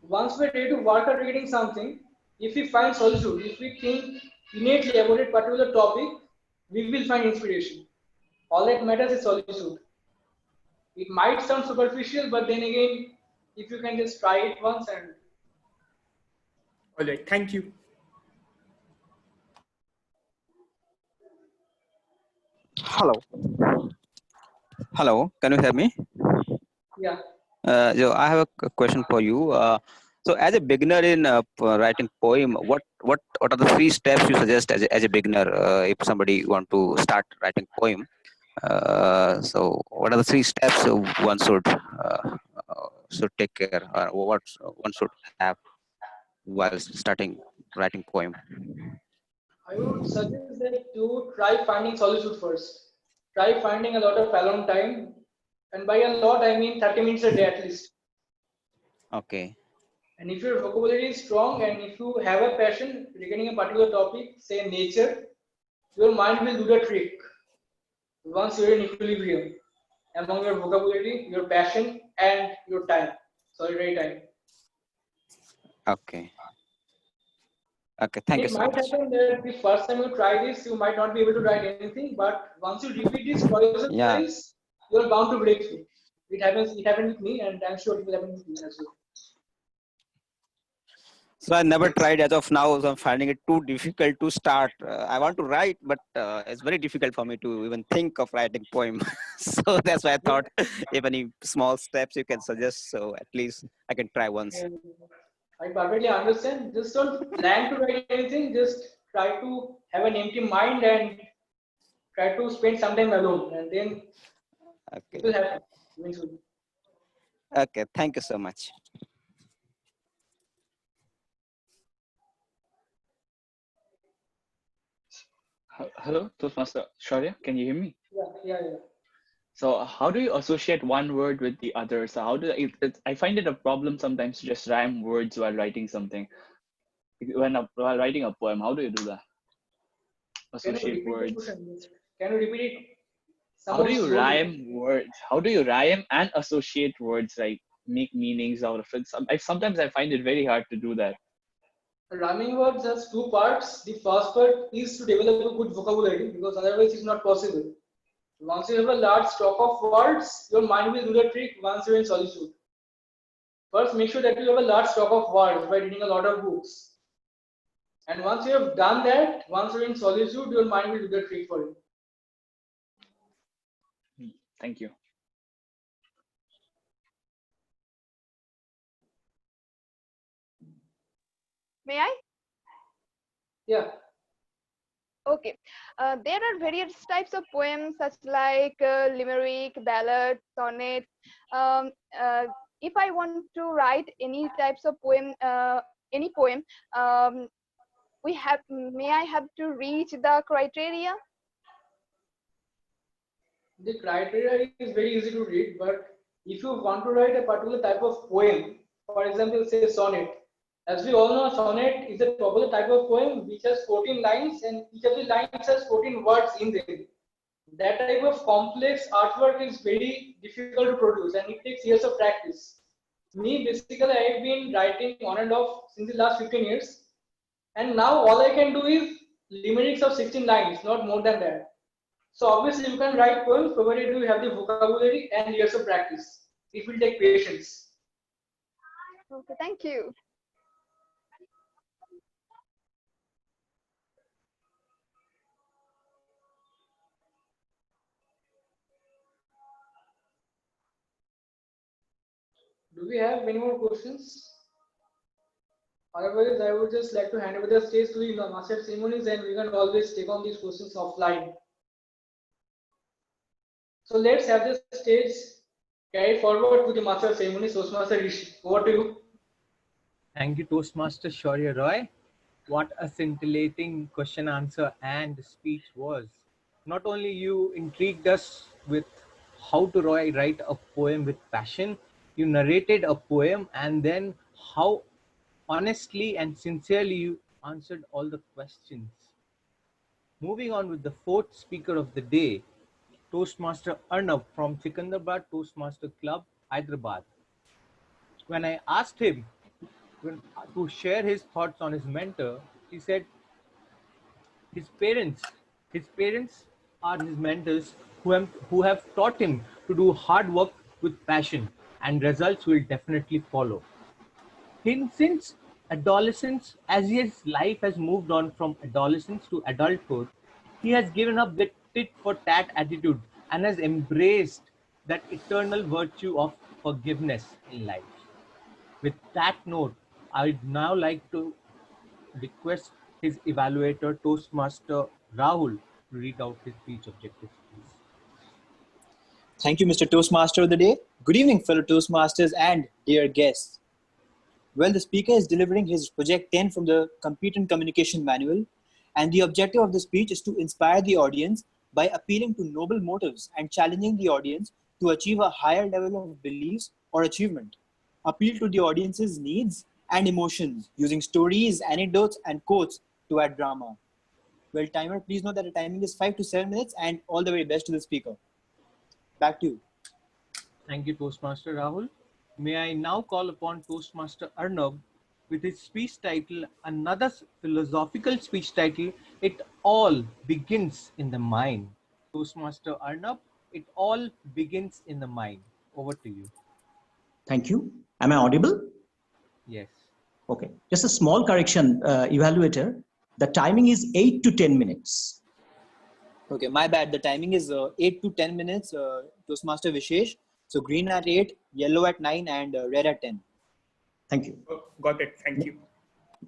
once we're ready to work hard regarding something, if we find solitude, if we think innately about a particular topic, we will find inspiration. All that matters is solitude. It might sound superficial, but then again, if you can just try it once and. All right, thank you. Hello. Hello, can you hear me? Yeah. So I have a question for you. So as a beginner in writing poem, what are the 3 steps you suggest as a beginner if somebody want to start writing poem? So what are the 3 steps one should should take care, or what one should have while starting writing poem? I would suggest that you try finding solitude first. Try finding a lot of alone time, and by a lot I mean 30 minutes a day at least. Okay. And if your vocabulary is strong and if you have a passion regarding a particular topic, say nature, your mind will do the trick. Once you're in equilibrium among your vocabulary, your passion, and your time, solitary time. Okay. Okay. Thank you It so might much. happen that the first time you try this, you might not be able to write anything, but once you repeat this twice or Yeah. thrice, you're bound to break through. It happens. It happened with me, and I'm sure it will happen with you as well. So I never tried as of now. So I'm finding it too difficult to start. I want to write, but it's very difficult for me to even think of writing poem. So that's why I thought if any small steps you can suggest, so at least I can try once. And I perfectly understand. Just don't plan to write anything. Just try to have an empty mind and try to spend some time alone, and then it will Okay. happen eventually. Okay. Thank you so much. Hello, Toastmaster Shaurya, can you hear me? Yeah. So how do you associate one word with the other? So how do I find it a problem sometimes to just rhyme words while writing something. While writing a poem, how do you do that? Can you Associate repeat the words. question? Can you repeat it some How more do you slowly? rhyme words? How do you rhyme and associate words, like make meanings out of it? Sometimes I find it very hard to do that. Rhyming words has two parts. The first part is to develop a good vocabulary because otherwise it's not possible. Once you have a large stock of words, your mind will do the trick once you're in solitude. First, make sure that you have a large stock of words by reading a lot of books. And once you have done that, once you're in solitude, your mind will do the trick for you. Thank you. May I? Yeah. Okay. There are various types of poems such like limerick, ballad, sonnet. Um, if I want to write any types of poem, any poem, um, may I have to reach the criteria? The criteria is very easy to read, but if you want to write a particular type of poem, for example, say sonnet, as we all know, sonnet is a popular type of poem which has 14 lines and each of the lines has 14 words in them. That type of complex artwork is very difficult to produce and it takes years of practice. Me, basically, I've been writing on and off since the last 15 years, and now all I can do is limericks of 16 lines, not more than that. So obviously you can write poems provided you have the vocabulary and years of practice. It will take patience. Okay, thank you. Do we have many more questions? Otherwise, I would just like to hand over the stage to the master of ceremonies and we can always take on these questions offline. So let's have the stage carried forward to the master of ceremonies, Toastmaster Rishi. Over to you. Thank you, Toastmaster Shaurya Roy. What a scintillating question answer and speech was. Not only you intrigued us with how to write a poem with passion, you narrated a poem and then how honestly and sincerely you answered all the questions. Moving on with the fourth speaker of the day, Toastmaster Arnav from Secunderabad Toastmaster Club, Hyderabad. When I asked him to share his thoughts on his mentor, he said his parents are his mentors who have taught him to do hard work with passion and results will definitely follow. Since adolescence, as his life has moved on from adolescence to adulthood, he has given up the tit for tat attitude and has embraced that eternal virtue of forgiveness in life. With that note, I would now like to request his evaluator, Toastmaster Rahul, to read out his speech objectives, please. Thank you, Mr. Toastmaster of the day. Good evening, fellow Toastmasters and dear guests. Well, the speaker is delivering his Project 10 from the Competent Communication Manual, and the objective of the speech is to inspire the audience by appealing to noble motives and challenging the audience to achieve a higher level of beliefs or achievement. Appeal to the audience's needs and emotions using stories, anecdotes, and quotes to add drama. Well, timer, please note that the timing is 5 to 7 minutes, and all the very best to the speaker. Back to you. Thank you, Toastmaster Rahul. May I now call upon Toastmaster Arnab with his speech title, another philosophical speech title, It All Begins in the Mind. Toastmaster Arnab, it all begins in the mind. Over to you. Thank you. Am I audible? Yes. Okay. Just a small correction, evaluator. The timing is 8 to 10 minutes. Okay, my bad. The timing is 8 to 10 minutes. Toastmaster Vishesh. So green at 8, yellow at 9, and red at 10. Thank you. Oh, got it. Thank you.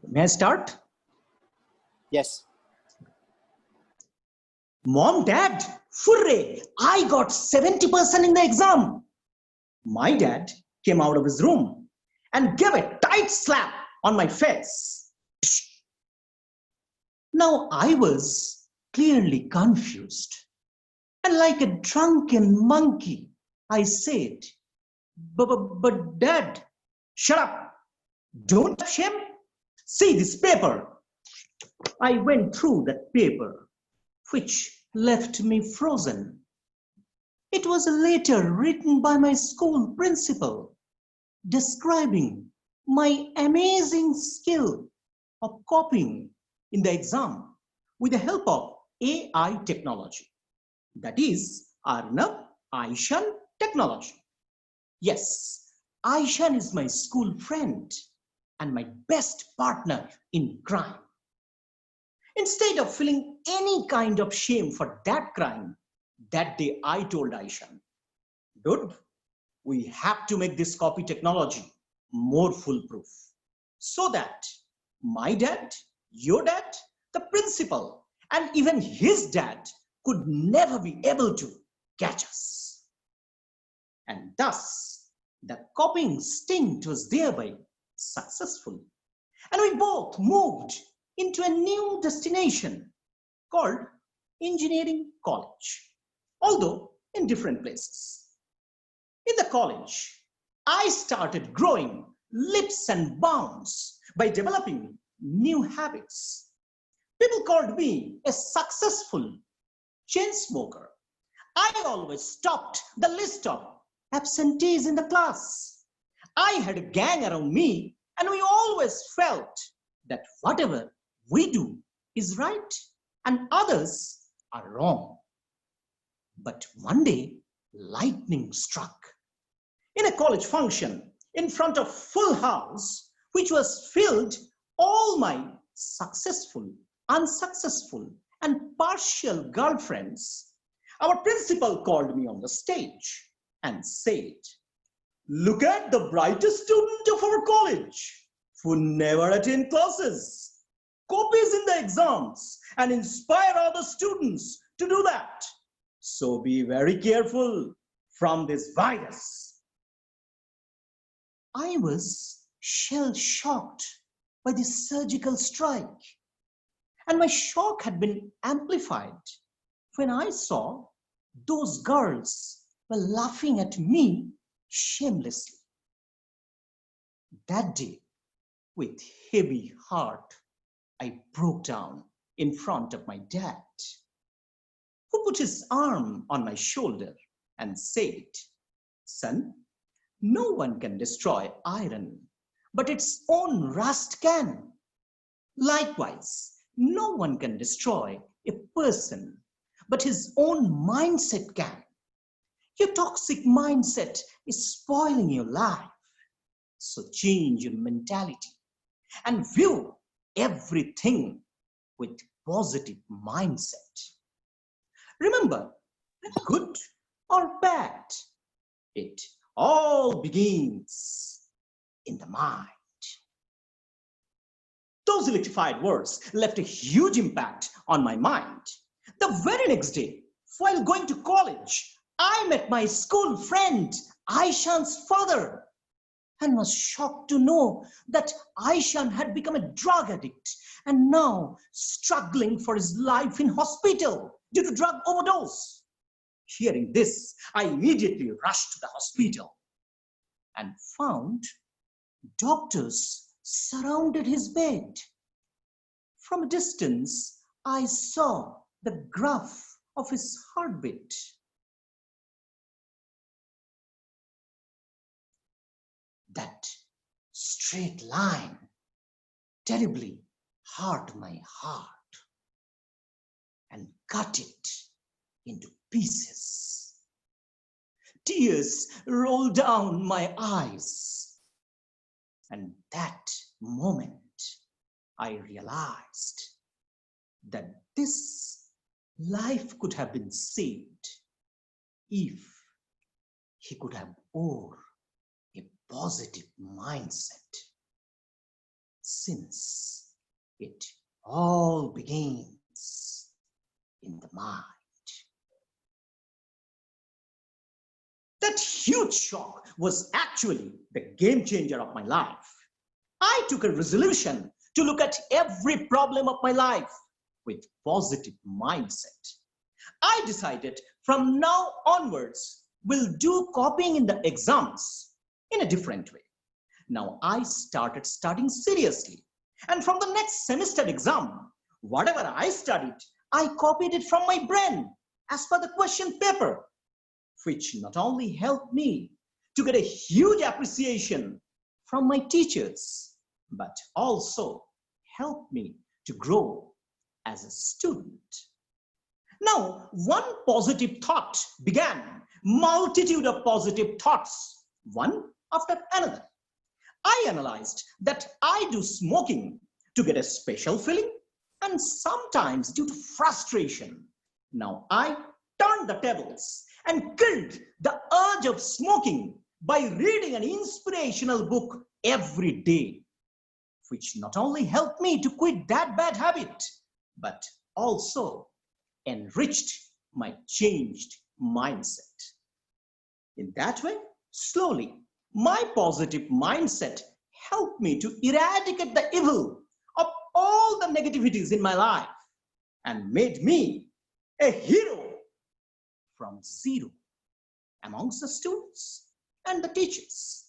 May I start? Yes. Mom, Dad, hooray! I got 70% in the exam. My dad came out of his room and gave a tight slap on my face. Now I was clearly confused. And like a drunken monkey, I said, but Dad, shut up. Don't touch him. See this paper. I went through that paper, which left me frozen. It was a letter written by my school principal describing my amazing skill of copying in the exam with the help of AI technology. That is Arnab Aishan technology. Yes, Aishan is my school friend and my best partner in crime. Instead of feeling any kind of shame for that crime, that day I told Aishan, dude, we have to make this copy technology more foolproof so that my dad, your dad, the principal, and even his dad could never be able to catch us. And thus, the copying stint was thereby successful. And we both moved into a new destination called Engineering College, although in different places. In the college, I started growing leaps and bounds by developing new habits. People called me a successful chain smoker. I always topped the list of absentees in the class. I had a gang around me, and we always felt that whatever we do is right and others are wrong. But one day, lightning struck. In a college function, in front of full house, which was filled all my successful, unsuccessful, and partial girlfriends, our principal called me on the stage and said, look at the brightest student of our college who never attend classes, copies in the exams, and inspire other students to do that. So be very careful from this virus. I was shell-shocked by this surgical strike, and my shock had been amplified when I saw those girls were laughing at me shamelessly. That day, with heavy heart, I broke down in front of my dad, who put his arm on my shoulder and said, son, no one can destroy iron, but its own rust can. Likewise, no one can destroy a person, but his own mindset can. Your toxic mindset is spoiling your life. So change your mentality and view everything with positive mindset. Remember, good or bad, it all begins in the mind. Those electrified words left a huge impact on my mind. The very next day, while going to college, I met my school friend Aishan's father, and was shocked to know that Aishan had become a drug addict and now struggling for his life in hospital due to drug overdose. Hearing this, I immediately rushed to the hospital and found doctors surrounded his bed. From a distance, I saw the graph of his heartbeat. That straight line terribly hurt my heart and cut it into pieces. Tears rolled down my eyes, and that moment I realized that this life could have been saved if he could have wore a positive mindset, since it all begins in the mind. That huge shock was actually the game changer of my life. I took a resolution to look at every problem of my life with positive mindset. I decided from now onwards, we'll do copying in the exams in a different way. Now I started studying seriously. And from the next semester exam, whatever I studied, I copied it from my brain as per the question paper, which not only helped me to get a huge appreciation from my teachers, but also helped me to grow as a student. Now, one positive thought began multitude of positive thoughts, one after another. I analyzed that I do smoking to get a special feeling and sometimes due to frustration. Now I turned the tables and killed the urge of smoking by reading an inspirational book every day, which not only helped me to quit that bad habit, but also enriched my changed mindset. In that way, slowly, my positive mindset helped me to eradicate the evil of all the negativities in my life and made me a hero from zero amongst the students and the teachers.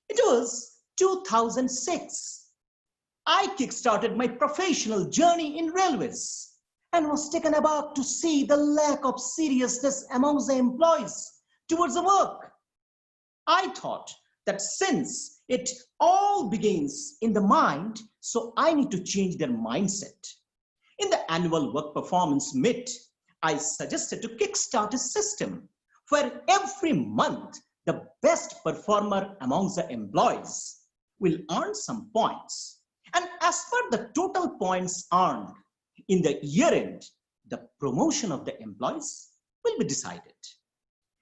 It was 2006. I kickstarted my professional journey in railways and was taken aback to see the lack of seriousness amongst the employees towards the work. I thought that since it all begins in the mind, so I need to change their mindset. In the annual work performance meet, I suggested to kickstart a system where every month the best performer amongst the employees will earn some points. And as per the total points earned in the year end, the promotion of the employees will be decided.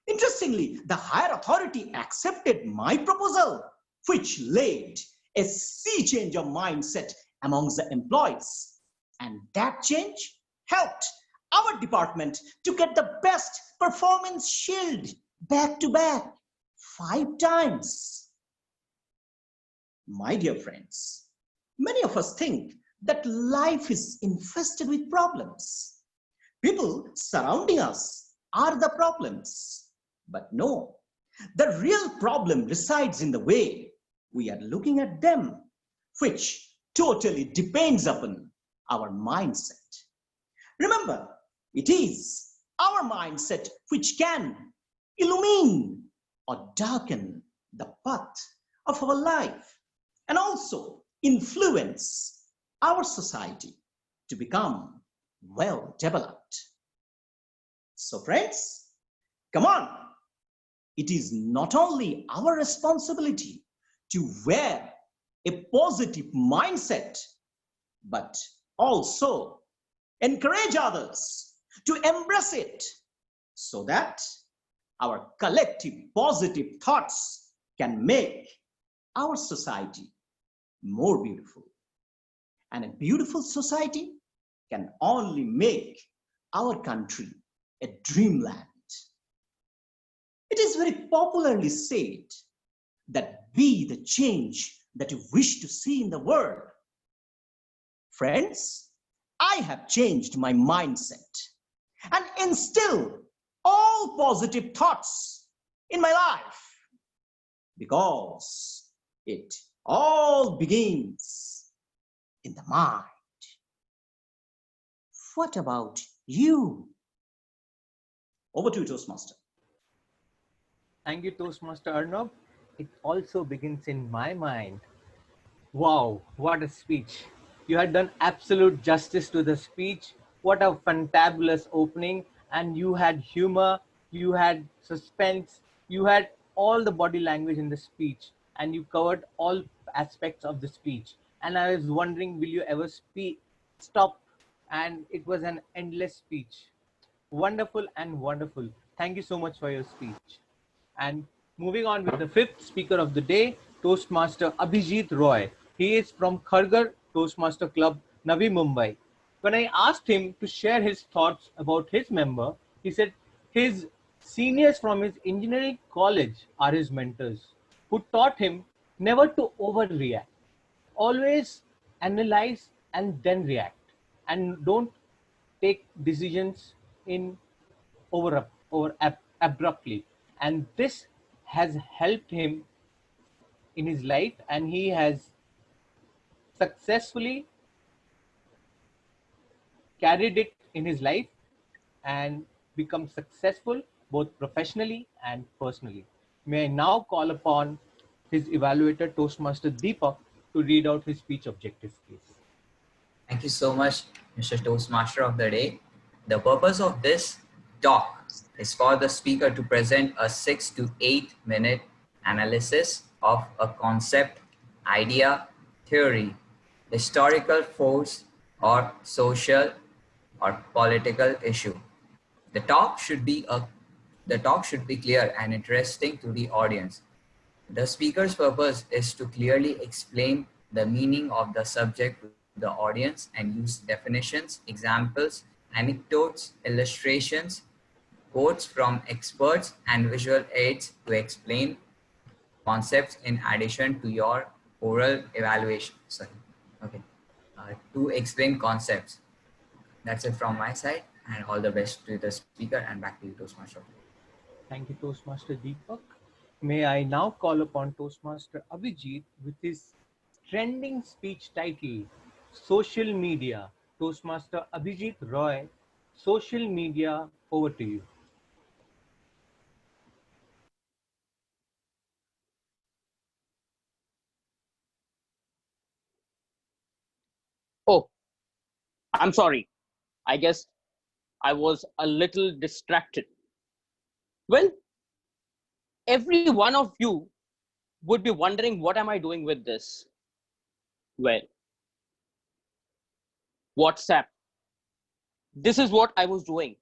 Interestingly, the higher authority accepted my proposal, which laid a sea change of mindset amongst the employees. And that change helped our department to get the best performance shield back to back 5 times. My dear friends, many of us think that life is infested with problems. People surrounding us are the problems. But no, the real problem resides in the way we are looking at them, which totally depends upon our mindset. Remember, it is our mindset which can illumine or darken the path of our life and also influence our society to become well developed. So friends, come on. It is not only our responsibility to wear a positive mindset, but also encourage others to embrace it so that our collective positive thoughts can make our society more beautiful. And a beautiful society can only make our country a dreamland. It It is very popularly said that be the change that you wish to see in the world. Friends, I have changed my mindset and instill all positive thoughts in my life because it all begins in the mind. What about you? Over to you, Toastmaster. Thank you, Toastmaster Arnab. It also begins in my mind. Wow, what a speech. You had done absolute justice to the speech. What a fantabulous opening. And you had humor, you had suspense, you had all the body language in the speech, and you covered all aspects of the speech. And I was wondering, will you ever stop? And it was an endless speech. Wonderful and wonderful. Thank you so much for your speech. And moving on with the fifth speaker of the day, Toastmaster Abhijit Roy. He is from Kharghar Toastmaster Club, Navi Mumbai. When I asked him to share his thoughts about his member, he said his seniors from his engineering college are his mentors, who taught him never to overreact. Always analyze and then react, and don't take decisions in abruptly. And this has helped him in his life, and he has successfully carried it in his life and become successful both professionally and personally. May I now call upon his evaluator, Toastmaster Deepak, to read out his speech objectives, please. Thank you so much, Mr. Toastmaster of the day. The purpose of this talk is for the speaker to present a 6 to 8 minute analysis of a concept, idea, theory, historical force, or social or political issue. The talk should be clear and interesting to the audience. The speaker's purpose is to clearly explain the meaning of the subject to the audience and use definitions, examples, anecdotes, illustrations, quotes from experts, and visual aids to explain concepts in addition to your oral evaluation. To explain concepts. That's it from my side, and all the best to the speaker, and back to you, Toastmaster. Thank you, Toastmaster Deepak. May I now call upon Toastmaster Abhijit with his trending speech title, Social Media. Toastmaster Abhijit Roy, Social Media, over to you. Oh, I'm sorry. I guess I was a little distracted. Well, every one of you would be wondering, what am I doing with this? Well, WhatsApp. This is what I was doing.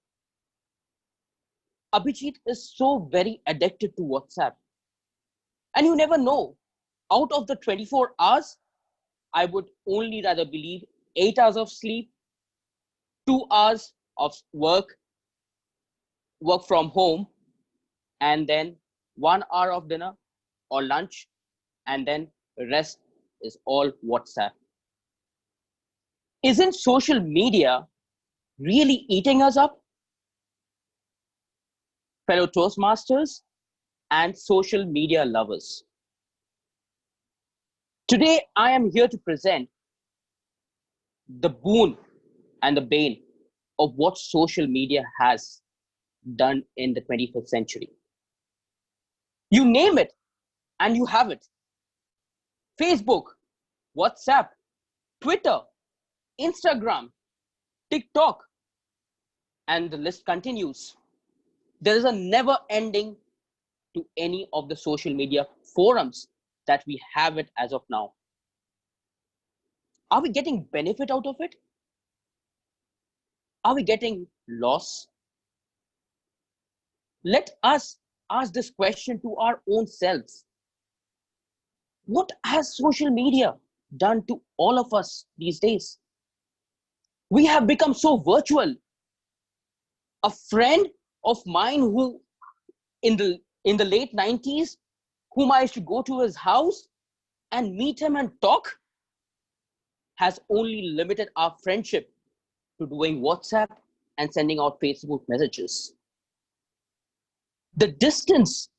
Abhijit is so very addicted to WhatsApp. And you never know. Out of the 24 hours, I would only rather believe 8 hours of sleep, 2 hours of work from home, and then 1 hour of dinner or lunch, and then the rest is all WhatsApp. Isn't social media really eating us up? Fellow Toastmasters and social media lovers. Today, I am here to present the boon and the bane of what social media has done in the 21st century. You name it, and you have it. Facebook, WhatsApp, Twitter, Instagram, TikTok, and the list continues. There is a never ending to any of the social media forums that we have it as of now. Are we getting benefit out of it? Are we getting loss? Let us ask this question to our own selves. What has social media done to all of us these days? We have become so virtual. A friend of mine who in in the late 90s, whom I used to go to his house and meet him and talk, has only limited our friendship to doing WhatsApp and sending out Facebook messages. The distance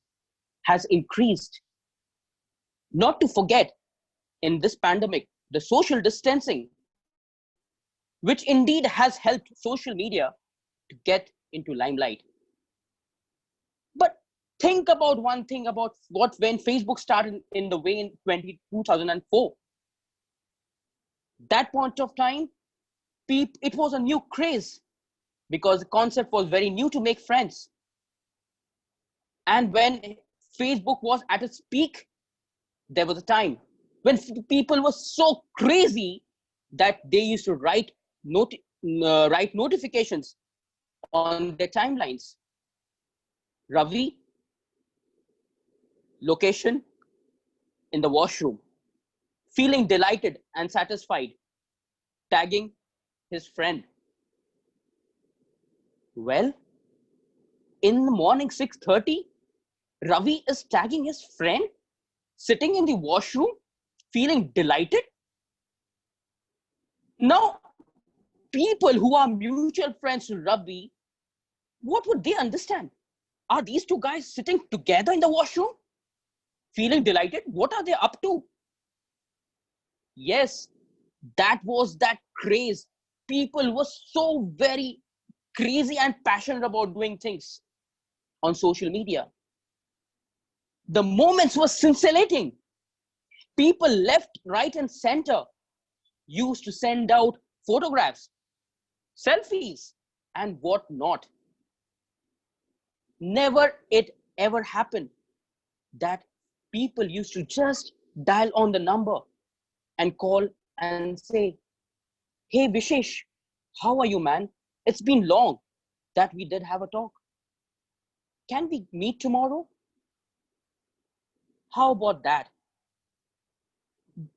has increased. Not to forget, in this pandemic, the social distancing, which indeed has helped social media to get into limelight. But think about one thing about when Facebook started in the way in 2004. That point of time, it was a new craze because the concept was very new to make friends. And when Facebook was at its peak, there was a time when people were so crazy that they used to write notifications on their timelines. Ravi, location in the washroom, feeling delighted and satisfied, tagging his friend. Well, in the morning 6:30, Ravi is tagging his friend, sitting in the washroom, feeling delighted. Now, people who are mutual friends to Ravi, what would they understand? Are these two guys sitting together in the washroom, feeling delighted? What are they up to? Yes, that was that craze. People were so very crazy and passionate about doing things on social media. The moments were scintillating. People left, right, and center used to send out photographs, selfies, and what not. Never it ever happened that people used to just dial on the number and call and say, "Hey Vishesh, how are you, man? It's been long that we did have a talk. Can we meet tomorrow?" How about that?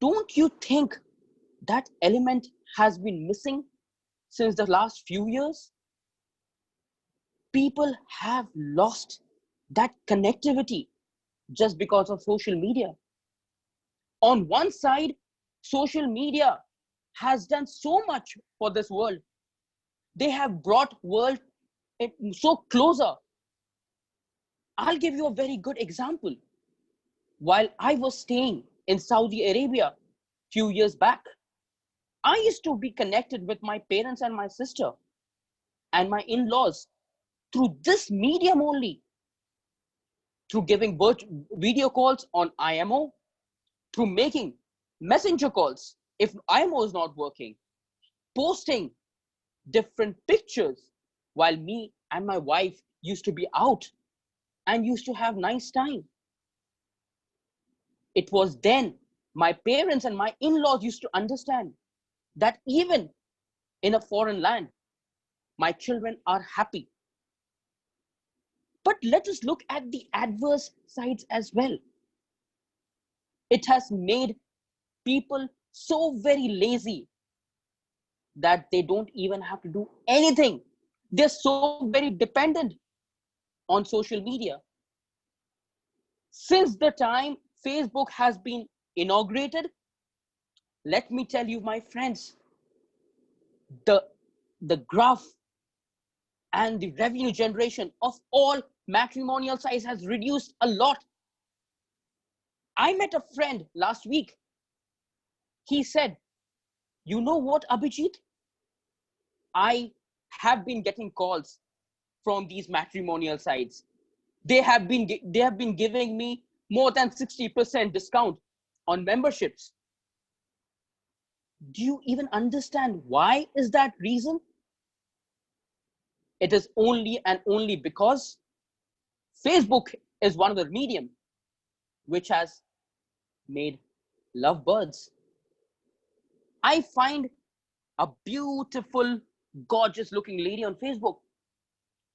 Don't you think that element has been missing since the last few years? People have lost that connectivity just because of social media. On one side, social media has done so much for this world. They have brought world so closer. I'll give you a very good example. While I was staying in Saudi Arabia few years back, I used to be connected with my parents and my sister and my in-laws through this medium only, through giving video calls on IMO, through making messenger calls if IMO is not working, posting different pictures while me and my wife used to be out and used to have nice time. It was then my parents and my in-laws used to understand that even in a foreign land, my children are happy. But let us look at the adverse sides as well. It has made people so very lazy that they don't even have to do anything. They're so very dependent on social media. Since the time Facebook has been inaugurated, let me tell you, my friends, the graph and the revenue generation of all matrimonial sites has reduced a lot. I met a friend last week. He said, "You know what, Abhijit? I have been getting calls from these matrimonial sites. They have been giving me more than 60% discount on memberships." Do you even understand why is that reason? It is only and only because Facebook is one of the medium which has made lovebirds. I find a beautiful, gorgeous looking lady on Facebook.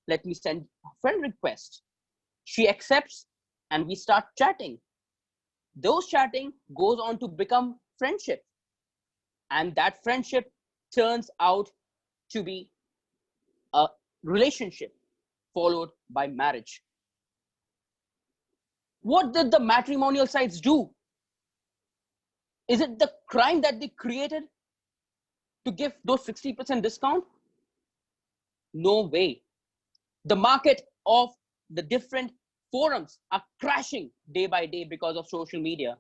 Let me send a friend request. She accepts and we start chatting. Those chatting goes on to become friendship. And that friendship turns out to be a relationship followed by marriage. What did the matrimonial sites do? Is it the crime that they created to give those 60% discount? No way. The market of the different forums are crashing day by day because of social media.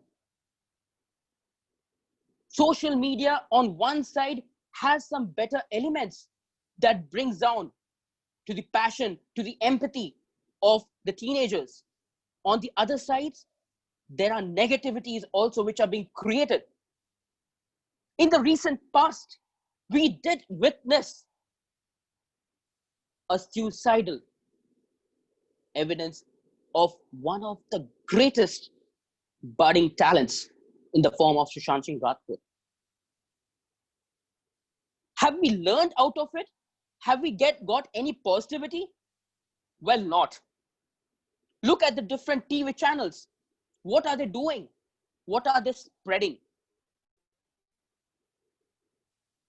Social media on one side has some better elements that brings down to the passion, to the empathy of the teenagers. On the other side, there are negativities also which are being created. In the recent past, we did witness a suicidal evidence of one of the greatest budding talents in the form of Sushant Singh Rajput. Have we learned out of it? Have we got any positivity? Well, not. Look at the different TV channels. What are they doing? What are they spreading?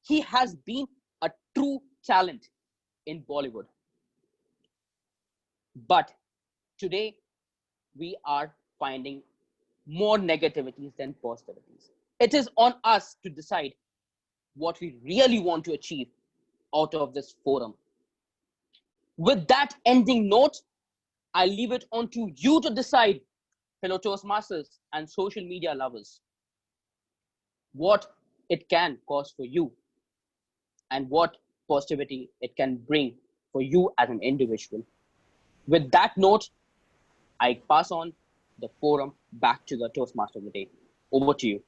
He has been a true talent in Bollywood. But today, we are finding more negativities than positivities. It is on us to decide what we really want to achieve out of this forum. With that ending note, I leave it on to you to decide, fellow Toastmasters and social media lovers, what it can cause for you and what positivity it can bring for you as an individual. With that note, I pass on the forum back to the Toastmaster of the day. Over to you.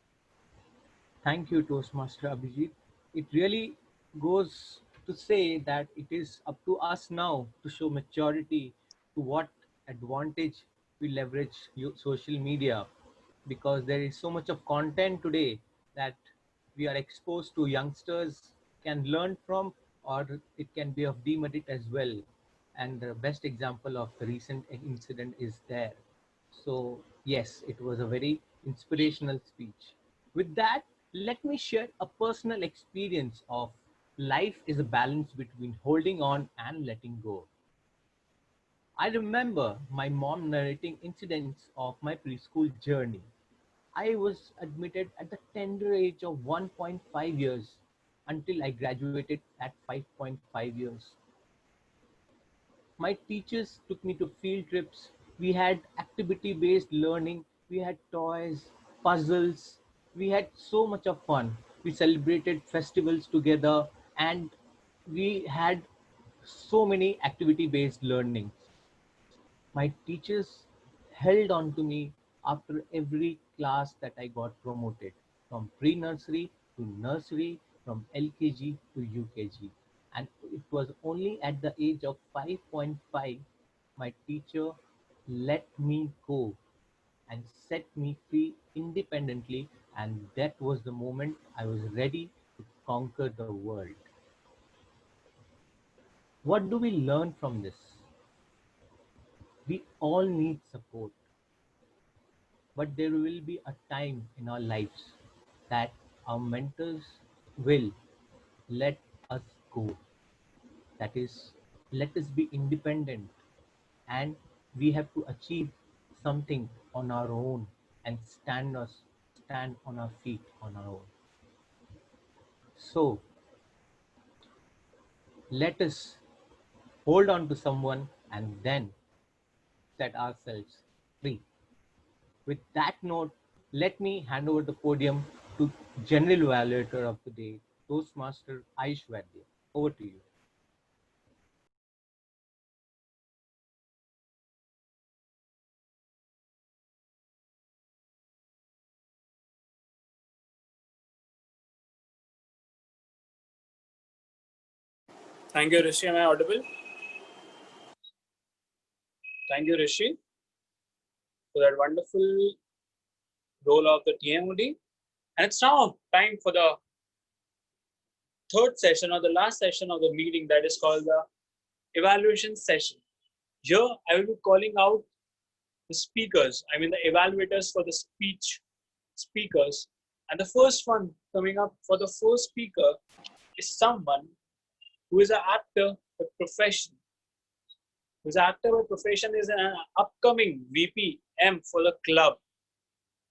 Thank you, Toastmaster Abhijit. It really goes to say that it is up to us now to show maturity to what advantage we leverage social media, because there is so much of content today that we are exposed to, youngsters can learn from, or it can be of demerit as well. And the best example of the recent incident is there. So yes, it was a very inspirational speech. With that, let me share a personal experience of life is a balance between holding on and letting go. I remember my mom narrating incidents of my preschool journey. I was admitted at the tender age of 1.5 years until I graduated at 5.5 years. My teachers took me to field trips. We had activity based learning. We had toys, puzzles. We had so much of fun. We celebrated festivals together, and we had so many activity based learnings. My teachers held on to me after every class that I got promoted, from pre nursery to nursery, from LKG to UKG. And it was only at the age of 5.5 my teacher let me go and set me free independently, and that was the moment I was ready to conquer the world. What do we learn from this? We all need support, but there will be a time in our lives that our mentors will let us go. That is, let us be independent, and we have to achieve something on our own and stand on our feet on our own. So let us hold on to someone and then set ourselves free. With that note, let me hand over the podium to General Evaluator of the Day, Toastmaster Aish Vaidya. Over to you. Thank you, Rishi. Am I audible? Thank you, Rishi, for that wonderful role of the TMOD. And it's now time for the third session or the last session of the meeting, that is called the evaluation session. Here, I will be calling out the speakers, the evaluators for the speech speakers. And the first one coming up for the first speaker is someone who is an actor by profession. Who's an actor by profession, is an upcoming VP M for the club.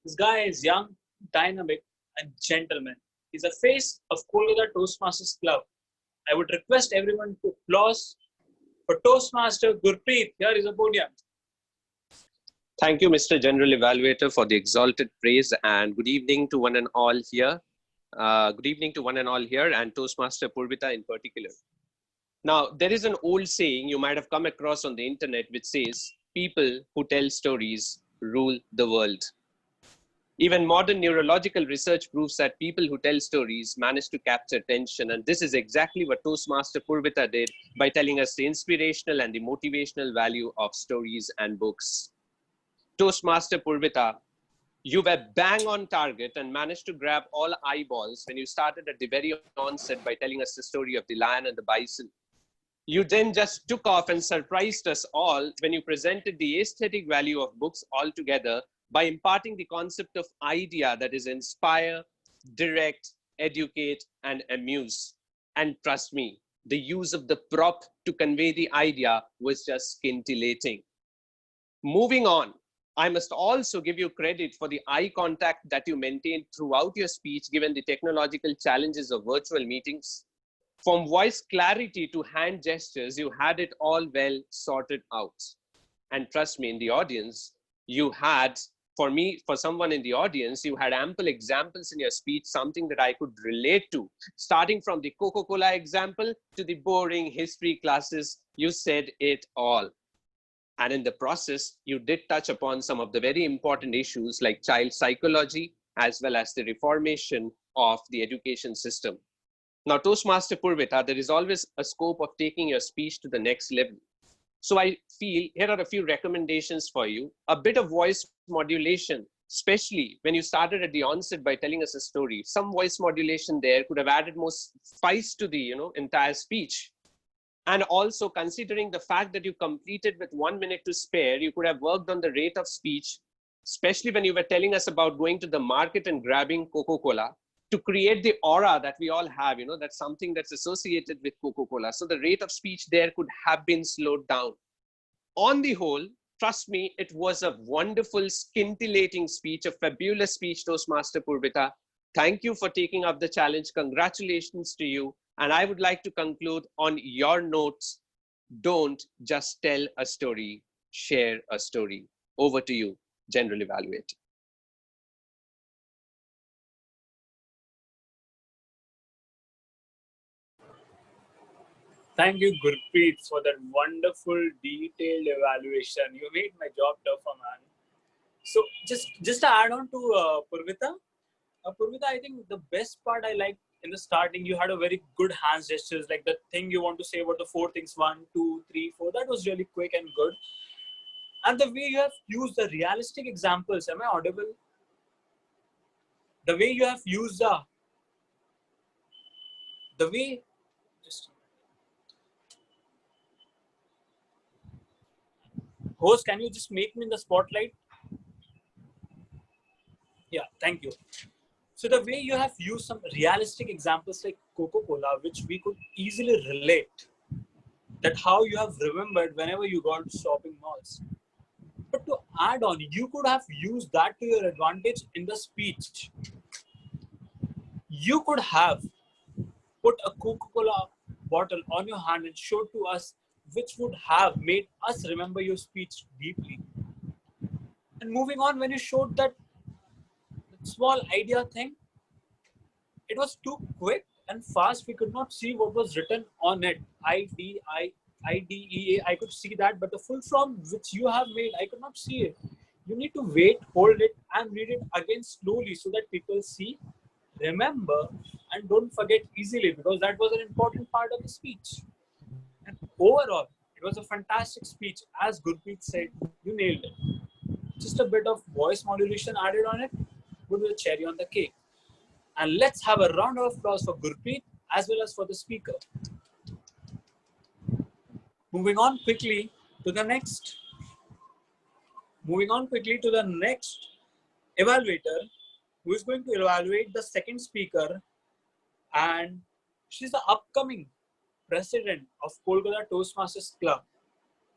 This guy is young, dynamic, and gentleman. He's a face of Kolkata Toastmasters Club. I would request everyone to applause for Toastmaster Gurpreet. Here is a podium. Thank you, Mr. General Evaluator, for the exalted praise, and good evening to one and all here. And Toastmaster Purvita in particular. Now, there is an old saying you might have come across on the internet which says, people who tell stories rule the world. Even modern neurological research proves that people who tell stories manage to capture attention, and this is exactly what Toastmaster Purvita did by telling us the inspirational and the motivational value of stories and books. Toastmaster Purvita, you were bang on target and managed to grab all eyeballs when you started at the very onset by telling us the story of the lion and the bison. You then just took off and surprised us all when you presented the aesthetic value of books altogether by imparting the concept of idea, that is inspire, direct, educate, and amuse. And trust me, the use of the prop to convey the idea was just scintillating. Moving on, I must also give you credit for the eye contact that you maintained throughout your speech, given the technological challenges of virtual meetings. From voice clarity to hand gestures, you had it all well sorted out. And trust me, in the audience, you had, for someone in the audience, you had ample examples in your speech, something that I could relate to. Starting from the Coca-Cola example to the boring history classes, you said it all. And in the process, you did touch upon some of the very important issues like child psychology, as well as the reformation of the education system. Now, Toastmaster Purvita, there is always a scope of taking your speech to the next level. So I feel here are a few recommendations for you. A bit of voice modulation, especially when you started at the onset by telling us a story. Some voice modulation there could have added more spice to the entire speech. And also considering the fact that you completed with 1 minute to spare, you could have worked on the rate of speech, especially when you were telling us about going to the market and grabbing Coca-Cola to create the aura that we all have, that's something that's associated with Coca-Cola. So the rate of speech there could have been slowed down. On the whole, trust me, it was a wonderful, scintillating speech, a fabulous speech, Toastmaster Purvita. Thank you for taking up the challenge. Congratulations to you. And I would like to conclude on your notes. Don't just tell a story, share a story. Over to you, General Evaluator. Thank you, Gurpreet, for that wonderful, detailed evaluation. You made my job tougher, man. So just to add on to Purvita, I think the best part I liked in the starting, you had a very good hand gestures, like the thing you want to say about the 4 things, 1, 2, 3, 4. That was really quick and good. And the way you have used the realistic examples, am I audible? The way you have used the way, just host, can you just make me in the spotlight? Yeah, thank you. So the way you have used some realistic examples like Coca-Cola, which we could easily relate, that how you have remembered whenever you go to shopping malls. But to add on, you could have used that to your advantage in the speech. You could have put a Coca-Cola bottle on your hand and showed to us, which would have made us remember your speech deeply. And moving on, when you showed that small idea thing, it was too quick and fast. We could not see what was written on it. IDEA, I could see that, but the full form which you have made, I could not see it. You need to wait, hold it, and read it again slowly so that people see, remember, and don't forget easily, because that was an important part of the speech. And overall, it was a fantastic speech. As Gurpreet said, you nailed it. Just a bit of voice modulation added on it would be a cherry on the cake. And let's have a round of applause for Gurpreet as well as for the speaker. Moving on quickly to the next evaluator, who is going to evaluate the second speaker, and she's the upcoming president of Kolkata Toastmasters Club,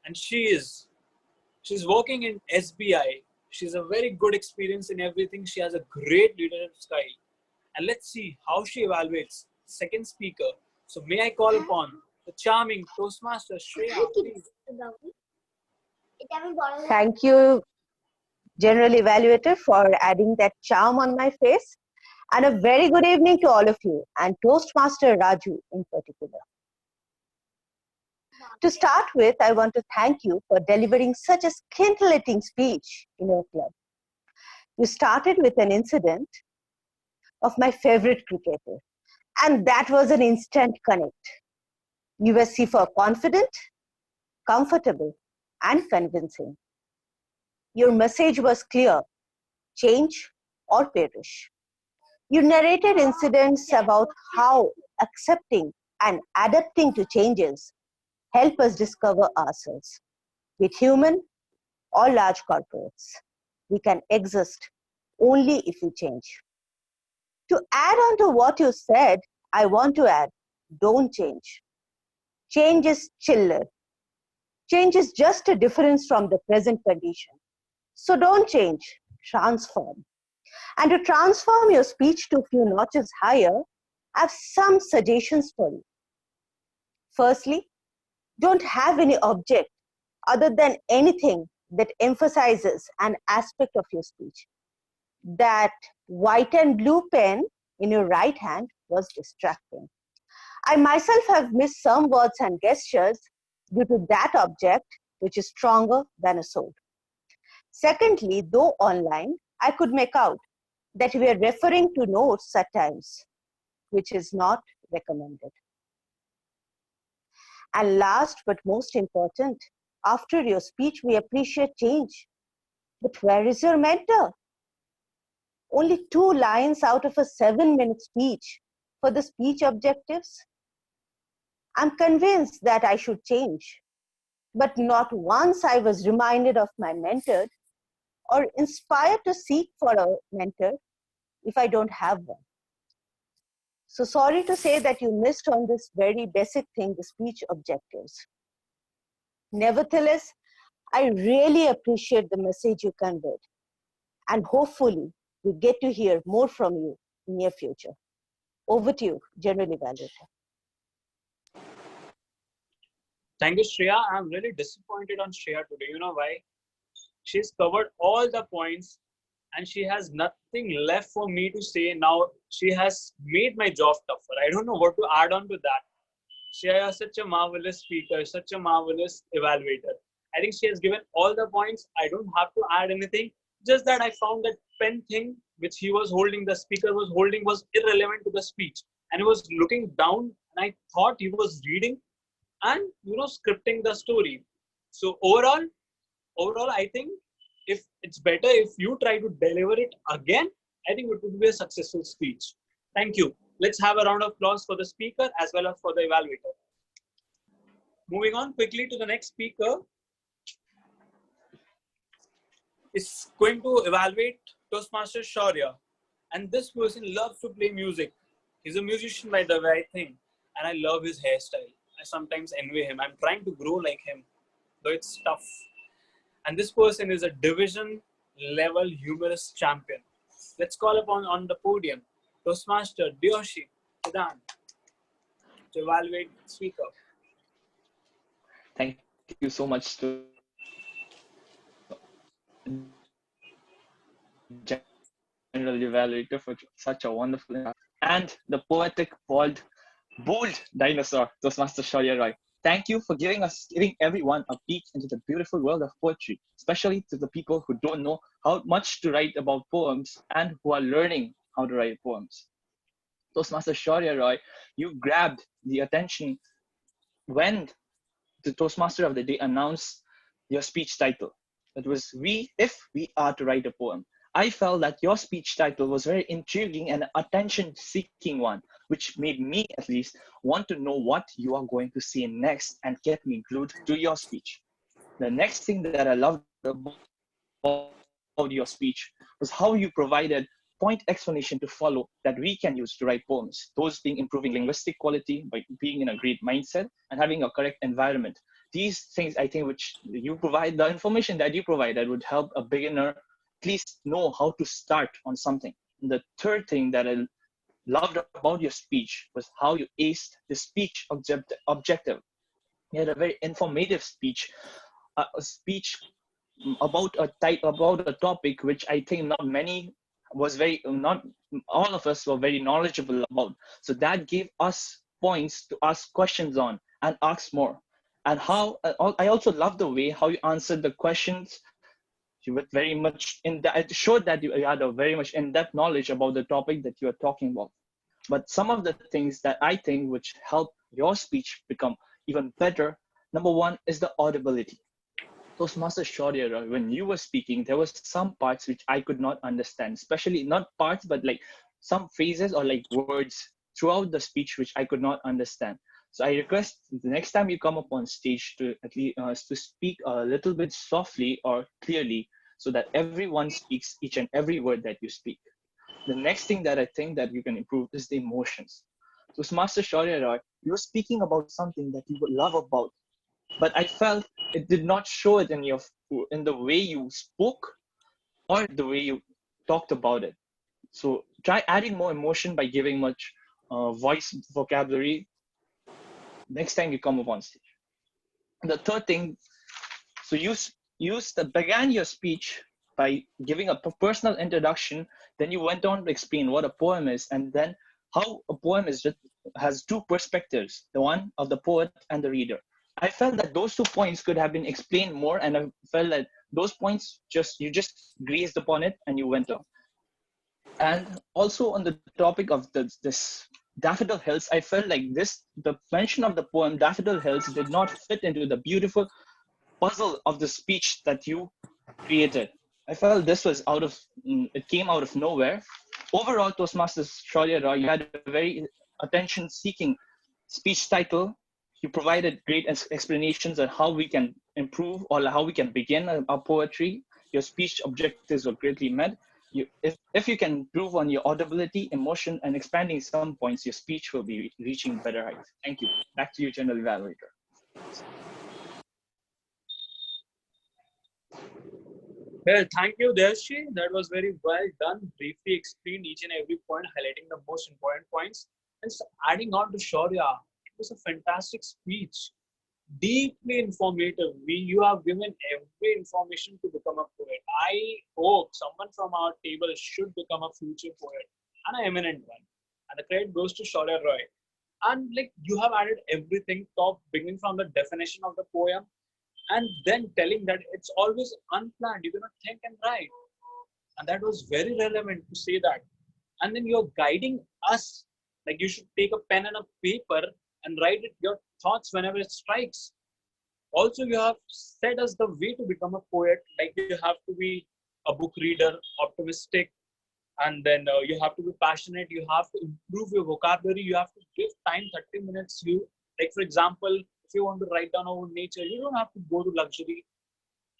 and she's working in SBI She's a very good experience in everything. She has a great leadership style. And let's see how she evaluates second speaker. So may I call upon the charming Toastmaster Shreya, please. Thank you, General Evaluator, for adding that charm on my face. And a very good evening to all of you, and Toastmaster Raju in particular. To start with, I want to thank you for delivering such a scintillating speech in your club. You started with an incident of my favorite cricketer, and that was an instant connect. You were for confident, comfortable, and convincing. Your message was clear: change or perish. You narrated incidents about how accepting and adapting to changes help us discover ourselves. With human or large corporates, we can exist only if we change. To add on to what you said, I want to add, don't change. Change is chiller. Change is just a difference from the present condition. So don't change, transform. And to transform your speech to a few notches higher, I have some suggestions for you. Firstly, don't have any object other than anything that emphasizes an aspect of your speech. That white and blue pen in your right hand was distracting. I myself have missed some words and gestures due to that object, which is stronger than a sword. Secondly, though online, I could make out that we are referring to notes at times, which is not recommended. And last but most important, after your speech, we appreciate change. But where is your mentor? Only 2 lines out of a 7-minute speech for the speech objectives? I'm convinced that I should change, but not once I was reminded of my mentor or inspired to seek for a mentor if I don't have one. So sorry to say that you missed on this very basic thing, the speech objectives. Nevertheless, I really appreciate the message you conveyed, and hopefully we get to hear more from you in near future. Over to you, General Evaluator. Thank you, Shreya. I'm really disappointed on Shreya today. You know why? She's covered all the points and she has nothing left for me to say. Now she has made my job tougher. I don't know what to add on to that. Shreya is such a marvelous speaker, such a marvelous evaluator. I think she has given all the points. I don't have to add anything. Just that I found that pen thing which he was holding, the speaker was holding, was irrelevant to the speech. And he was looking down and I thought he was reading and scripting the story. So overall I think if it's better if you try to deliver it again, I think it would be a successful speech. Thank you. Let's have a round of applause for the speaker as well as for the evaluator. Moving on quickly to the next speaker is going to evaluate Toastmaster Shaurya. And this person loves to play music. He's a musician by the way, I think. And I love his hairstyle. I sometimes envy him. I'm trying to grow like him, though it's tough. And this person is a division level humorous champion. Let's call upon on the podium Toastmaster Diyoshi Sidan to evaluate the speaker. Thank you so much to General Evaluator for such a wonderful and the poetic, bold dinosaur, Toastmaster Shaurya Roy. Thank you for giving everyone a peek into the beautiful world of poetry, especially to the people who don't know how much to write about poems and who are learning how to write poems. Toastmaster Shaurya Roy, you grabbed the attention when the Toastmaster of the day announced your speech title. It was If We Are to Write a Poem. I felt that your speech title was very intriguing and attention-seeking one, which made me, at least, want to know what you are going to say next and kept me glued to your speech. The next thing that I loved about your speech was how you provided point explanation to follow that we can use to write poems. Those being improving linguistic quality by being in a great mindset and having a correct environment. These things, I think, which you provide, the information that you provide that would help a beginner least know how to start on something. And the third thing that I loved about your speech was how you aced the speech objective. You had a very informative speech, a speech about a topic which I think not many was very not all of us were very knowledgeable about. So that gave us points to ask questions on and ask more. And how I also love the way how you answered the questions. You were very much in that. It showed that you had a very much in-depth knowledge about the topic that you are talking about. But some of the things that I think which help your speech become even better, number one is the audibility. Toastmaster Shaurya, when you were speaking, there was some parts which I could not understand, especially not parts, but like some phrases or like words throughout the speech which I could not understand. So I request the next time you come up on stage to at least to speak a little bit softly or clearly, so that everyone speaks each and every word that you speak. The next thing that I think that you can improve is the emotions. Toastmaster Shaurya, you were speaking about something that you would love about, but I felt it did not show it in the way you spoke or the way you talked about it. So try adding more emotion by giving much voice vocabulary next time you come up on stage. And the third thing, so began your speech by giving a personal introduction. Then you went on to explain what a poem is, and then how a poem has two perspectives: the one of the poet and the reader. I felt that those 2 points could have been explained more, and I felt that those points you just grazed upon it and you went on. And also on the topic of this Daffodil Hills, I felt like the mention of the poem Daffodil Hills did not fit into the beautiful puzzle of the speech that you created. I felt this was it came out of nowhere. Overall, Toastmasters Shaurya, you had a very attention-seeking speech title. You provided great explanations on how we can improve or how we can begin our poetry. Your speech objectives were greatly met. If you can improve on your audibility, emotion, and expanding some points, your speech will be reaching better heights. Thank you. Back to you, General Evaluator. Well, thank you, Devshi. That was very well done. Briefly explained each and every point, highlighting the most important points. And so adding on to Shaurya, it was a fantastic speech, deeply informative. You have given every information to become a poet. I hope someone from our table should become a future poet, and an eminent one. And the credit goes to Shaurya Roy. And like you have added everything, top beginning from the definition of the poem, and then telling that it's always unplanned. You cannot think and write. And that was very relevant to say that. And then you're guiding us, like you should take a pen and a paper and write your thoughts whenever it strikes. Also, you have said us the way to become a poet, like you have to be a book reader, optimistic, and then you have to be passionate. You have to improve your vocabulary. You have to give time 30 minutes. Like for example, if you want to write down about nature, you don't have to go to luxury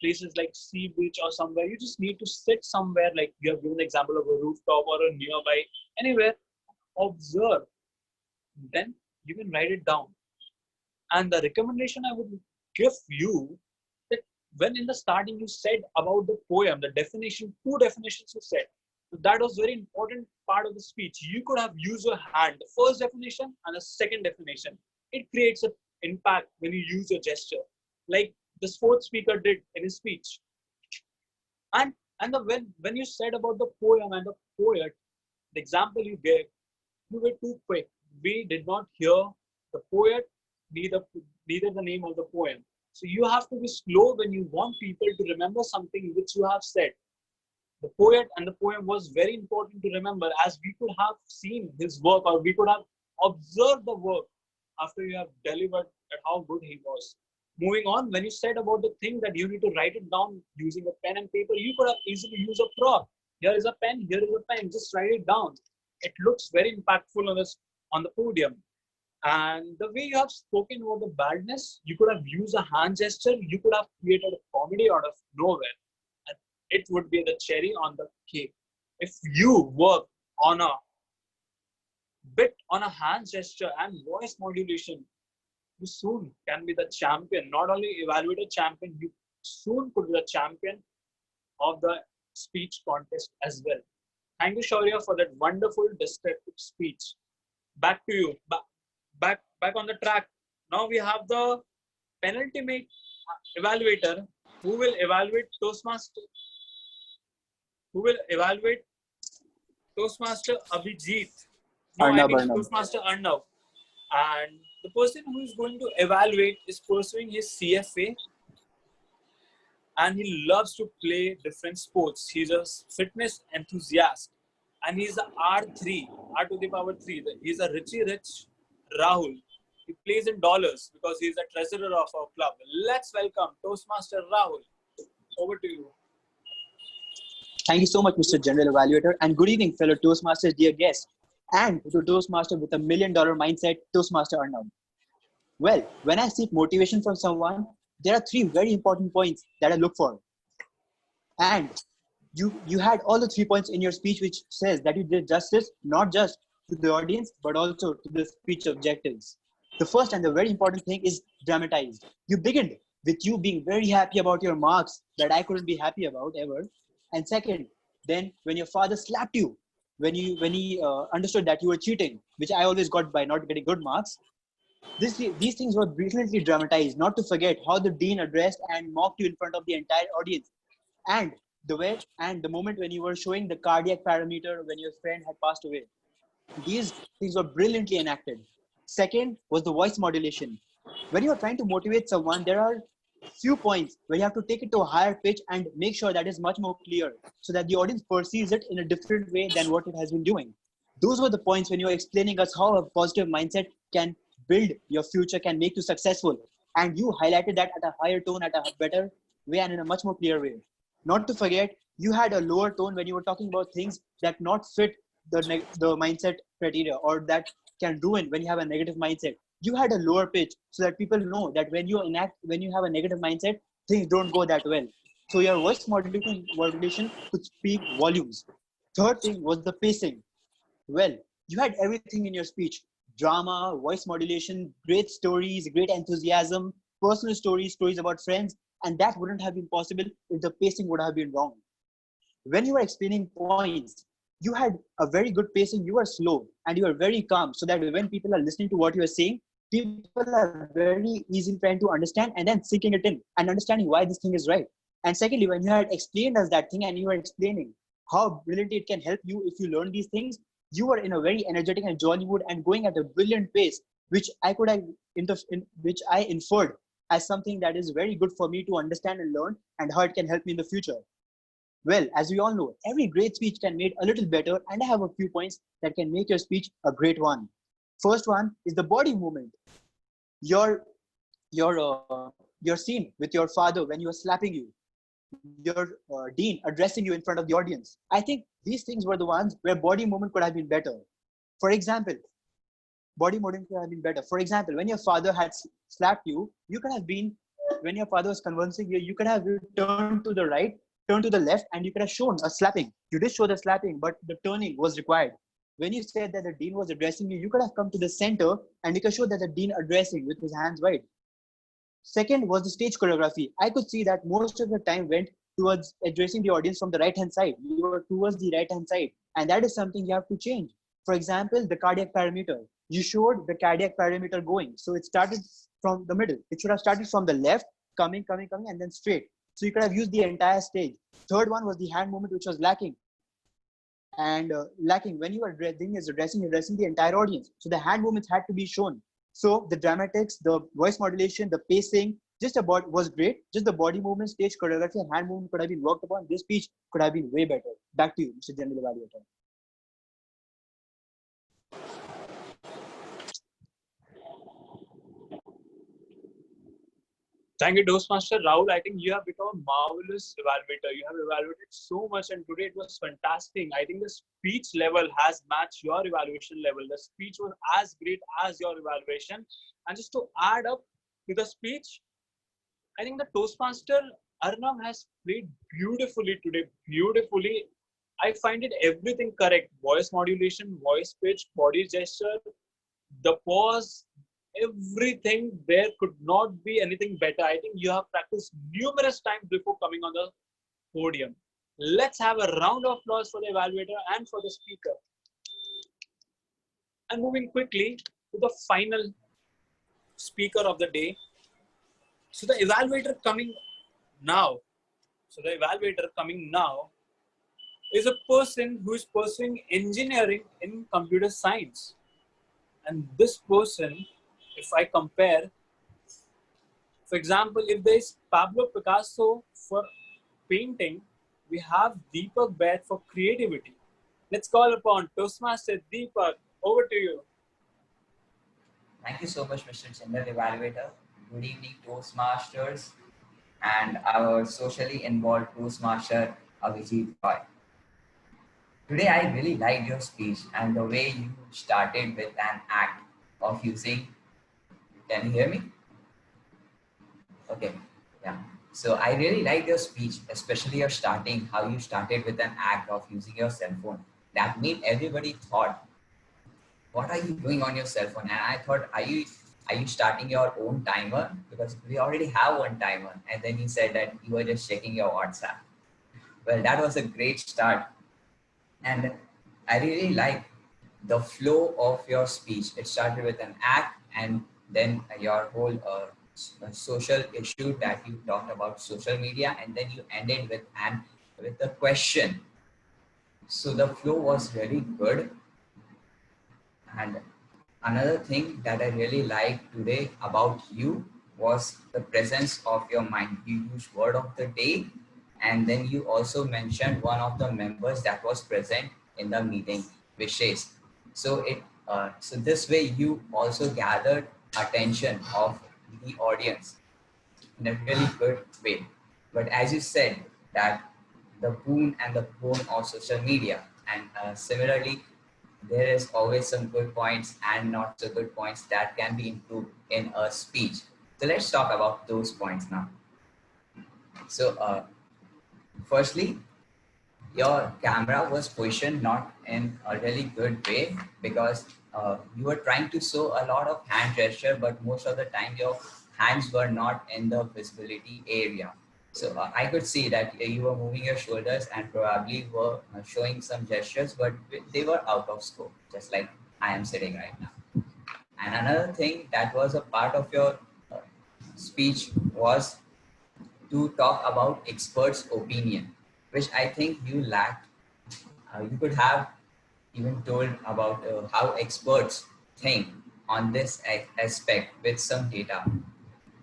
places like sea beach or somewhere. You just need to sit somewhere, like you have given the example of a rooftop or a nearby, anywhere, observe. Then you can write it down. And the recommendation I would give you, that when in the starting you said about the poem, the definition, 2 definitions you said, that was very important part of the speech. You could have used your hand, the first definition and the second definition. It creates an impact when you use your gesture, like the fourth speaker did in his speech. And when you said about the poem and the poet, the example you gave, you were too quick. We did not hear the poet, neither the name of the poem. So you have to be slow when you want people to remember something which you have said. The poet and the poem was very important to remember, as we could have seen his work, or we could have observed the work after you have delivered at how good he was. Moving on, when you said about the thing that you need to write it down using a pen and paper, you could have easily used a prop. Here is a pen, here is a pen, just write it down. It looks very impactful on the podium. And the way you have spoken about the badness, you could have used a hand gesture, you could have created a comedy out of nowhere. And it would be the cherry on the cake. If you work on a hand gesture and voice modulation, you soon can be the champion. Not only evaluator champion, you soon could be the champion of the speech contest as well. Thank you, Shaurya, for that wonderful descriptive speech. Back to you. Back on the track. Now we have the penultimate evaluator who will evaluate Toastmaster Abhijit. No, I mean Arnab. Toastmaster Arnav. And the person who is going to evaluate is pursuing his CFA, and he loves to play different sports. He's a fitness enthusiast, and he's a R3, R to the power 3. He's a Richie Rich Rahul. He plays in dollars because he's a treasurer of our club. Let's welcome Toastmaster Rahul. Over to you. Thank you so much, Mr. General Evaluator, and good evening, fellow Toastmasters, dear guests, and to Toastmaster with $1 million mindset, Toastmaster Arnav. Well, when I seek motivation from someone, there are 3 very important points that I look for. And you had all the 3 points in your speech, which says that you did justice, not just to the audience, but also to the speech objectives. The first and the very important thing is dramatized. You began with you being very happy about your marks that I couldn't be happy about ever. And second, then when your father slapped you, when he understood that you were cheating, which I always got by not getting good marks, these things were brilliantly dramatized. Not to forget how the dean addressed and mocked you in front of the entire audience, and the moment when you were showing the cardiac parameter when your friend had passed away. These things were brilliantly enacted. Second was the voice modulation. When you are trying to motivate someone, there are few points where you have to take it to a higher pitch and make sure that is much more clear so that the audience perceives it in a different way than what it has been doing. Those were the points when you were explaining us how a positive mindset can build your future, can make you successful. And you highlighted that at a higher tone, at a better way, and in a much more clear way. Not to forget, you had a lower tone when you were talking about things that not fit the mindset criteria, or that can ruin when you have a negative mindset. You had a lower pitch so that people know that when you have a negative mindset, things don't go that well. So your voice modulation could speak volumes. Third thing was the pacing. Well, you had everything in your speech: drama, voice modulation, great stories, great enthusiasm, personal stories about friends, and that wouldn't have been possible if the pacing would have been wrong. When you were explaining points, you had a very good pacing. You were slow and you were very calm, so that when people are listening to what you are saying, people are very easily trying to understand and then sinking it in and understanding why this thing is right. And secondly, when you had explained us that thing and you were explaining how brilliantly it can help you if you learn these things, you were in a very energetic and jolly mood and going at a brilliant pace, which which I inferred as something that is very good for me to understand and learn, and how it can help me in the future. Well, as we all know, every great speech can be made a little better, and I have a few points that can make your speech a great one. First one is the body movement. Your scene with your father when he was slapping you, your dean addressing you in front of the audience. I think these things were the ones where body movement could have been better. For example, body movement could have been better. For example, when your father had slapped you, you could have been, when your father was conversing you could have turned to the right, turned to the left, and you could have shown a slapping. You did show the slapping, but the turning was required. When you said that the dean was addressing you, you could have come to the center and you could show that the dean addressing with his hands wide. Second was the stage choreography. I could see that most of the time went towards addressing the audience from the right hand side. You were towards the right hand side, and that is something you have to change. For example, the cardiac parameter. You showed the cardiac parameter going, so it started from the middle. It should have started from the left, coming, and then straight. So you could have used the entire stage. Third one was the hand movement, which was lacking. And lacking when you are addressing the entire audience. So the hand movements had to be shown. So the dramatics, the voice modulation, the pacing, just about was great. Just the body movement, stage choreography, and hand movement could have been worked upon. This speech could have been way better. Back to you, Mr. General Evaluator. Thank you, Toastmaster Rahul. I think you have become a marvelous evaluator. You have evaluated so much, and today it was fantastic. I think the speech level has matched your evaluation level. The speech was as great as your evaluation. And just to add up to the speech, I think the Toastmaster Arnav has played beautifully today. Beautifully. I find it everything correct. Voice modulation, voice pitch, body gesture, the pause, everything there could not be anything better. I think you have practiced numerous times before coming on the podium. Let's have a round of applause for the evaluator and for the speaker. And moving quickly to the final speaker of the day. So the evaluator coming now. Is a person who is pursuing engineering in computer science. And this person, if I compare, for example, if there is Pablo Picasso for painting, we have Deepak Baid for creativity. Let's call upon Toastmaster Deepak. Over to you. Thank you so much, Mr. General Evaluator. Good evening, Toastmasters, and our socially involved Toastmaster, Abhijit Roy. Today, I really liked your speech and the way you started with an act of using. Can you hear me? Okay, yeah. So I really liked your speech, especially your starting, how you started with an act of using your cell phone. That made everybody thought, what are you doing on your cell phone? And I thought, are you starting your own timer? Because we already have one timer. And then you said that you were just checking your WhatsApp. Well, that was a great start. And I really like the flow of your speech. It started with an act and then your whole social issue that you talked about social media, and then you ended with a question. So the flow was really good. And another thing that I really liked today about you was the presence of your mind. You used word of the day, and then you also mentioned one of the members that was present in the meeting, Vishesh. So this way you also gathered attention of the audience in a really good way. But as you said that the boon and the boon of social media, and similarly there is always some good points and not so good points that can be improved in a speech. So let's talk about those points now. So firstly, your camera was positioned not in a really good way because you were trying to show a lot of hand gesture, but most of the time your hands were not in the visibility area. So I could see that you were moving your shoulders and probably were showing some gestures, but they were out of scope, just like I am sitting right now. And another thing that was a part of your speech was to talk about experts' opinion, which I think you lacked. You could have even told about how experts think on this aspect with some data.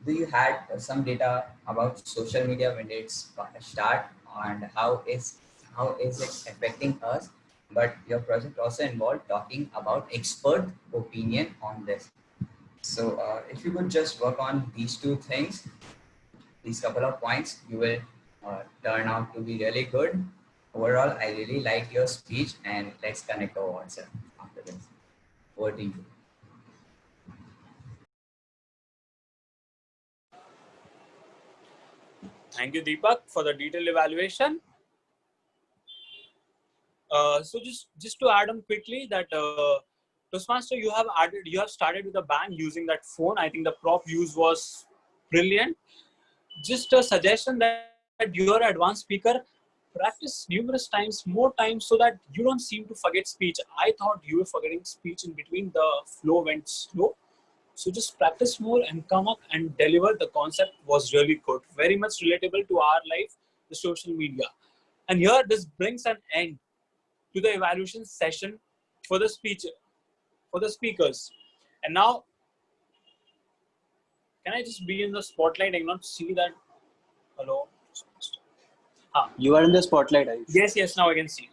Do you had some data about social media when it's start and how is it affecting us? But your project also involved talking about expert opinion on this. So if you could just work on these two things, these couple of points, you will turn out to be really good. Overall, I really like your speech, and let's connect over WhatsApp after this. Over to you. Thank you, Deepak, for the detailed evaluation. So just to add on quickly that Toastmaster, you have started with a bang using that phone. I think the prop use was brilliant. Just a suggestion that you're an advanced speaker, practice numerous times, more times, so that you don't seem to forget speech. I thought you were forgetting speech in between, the flow went slow. So just practice more and come up and deliver. The concept was really good, very much relatable to our life, the social media. And here this brings an end to the evaluation session for the speakers. And now, can I just be in the spotlight? I cannot see that. Hello. You are in the spotlight, Ayush. Yes, now I can see.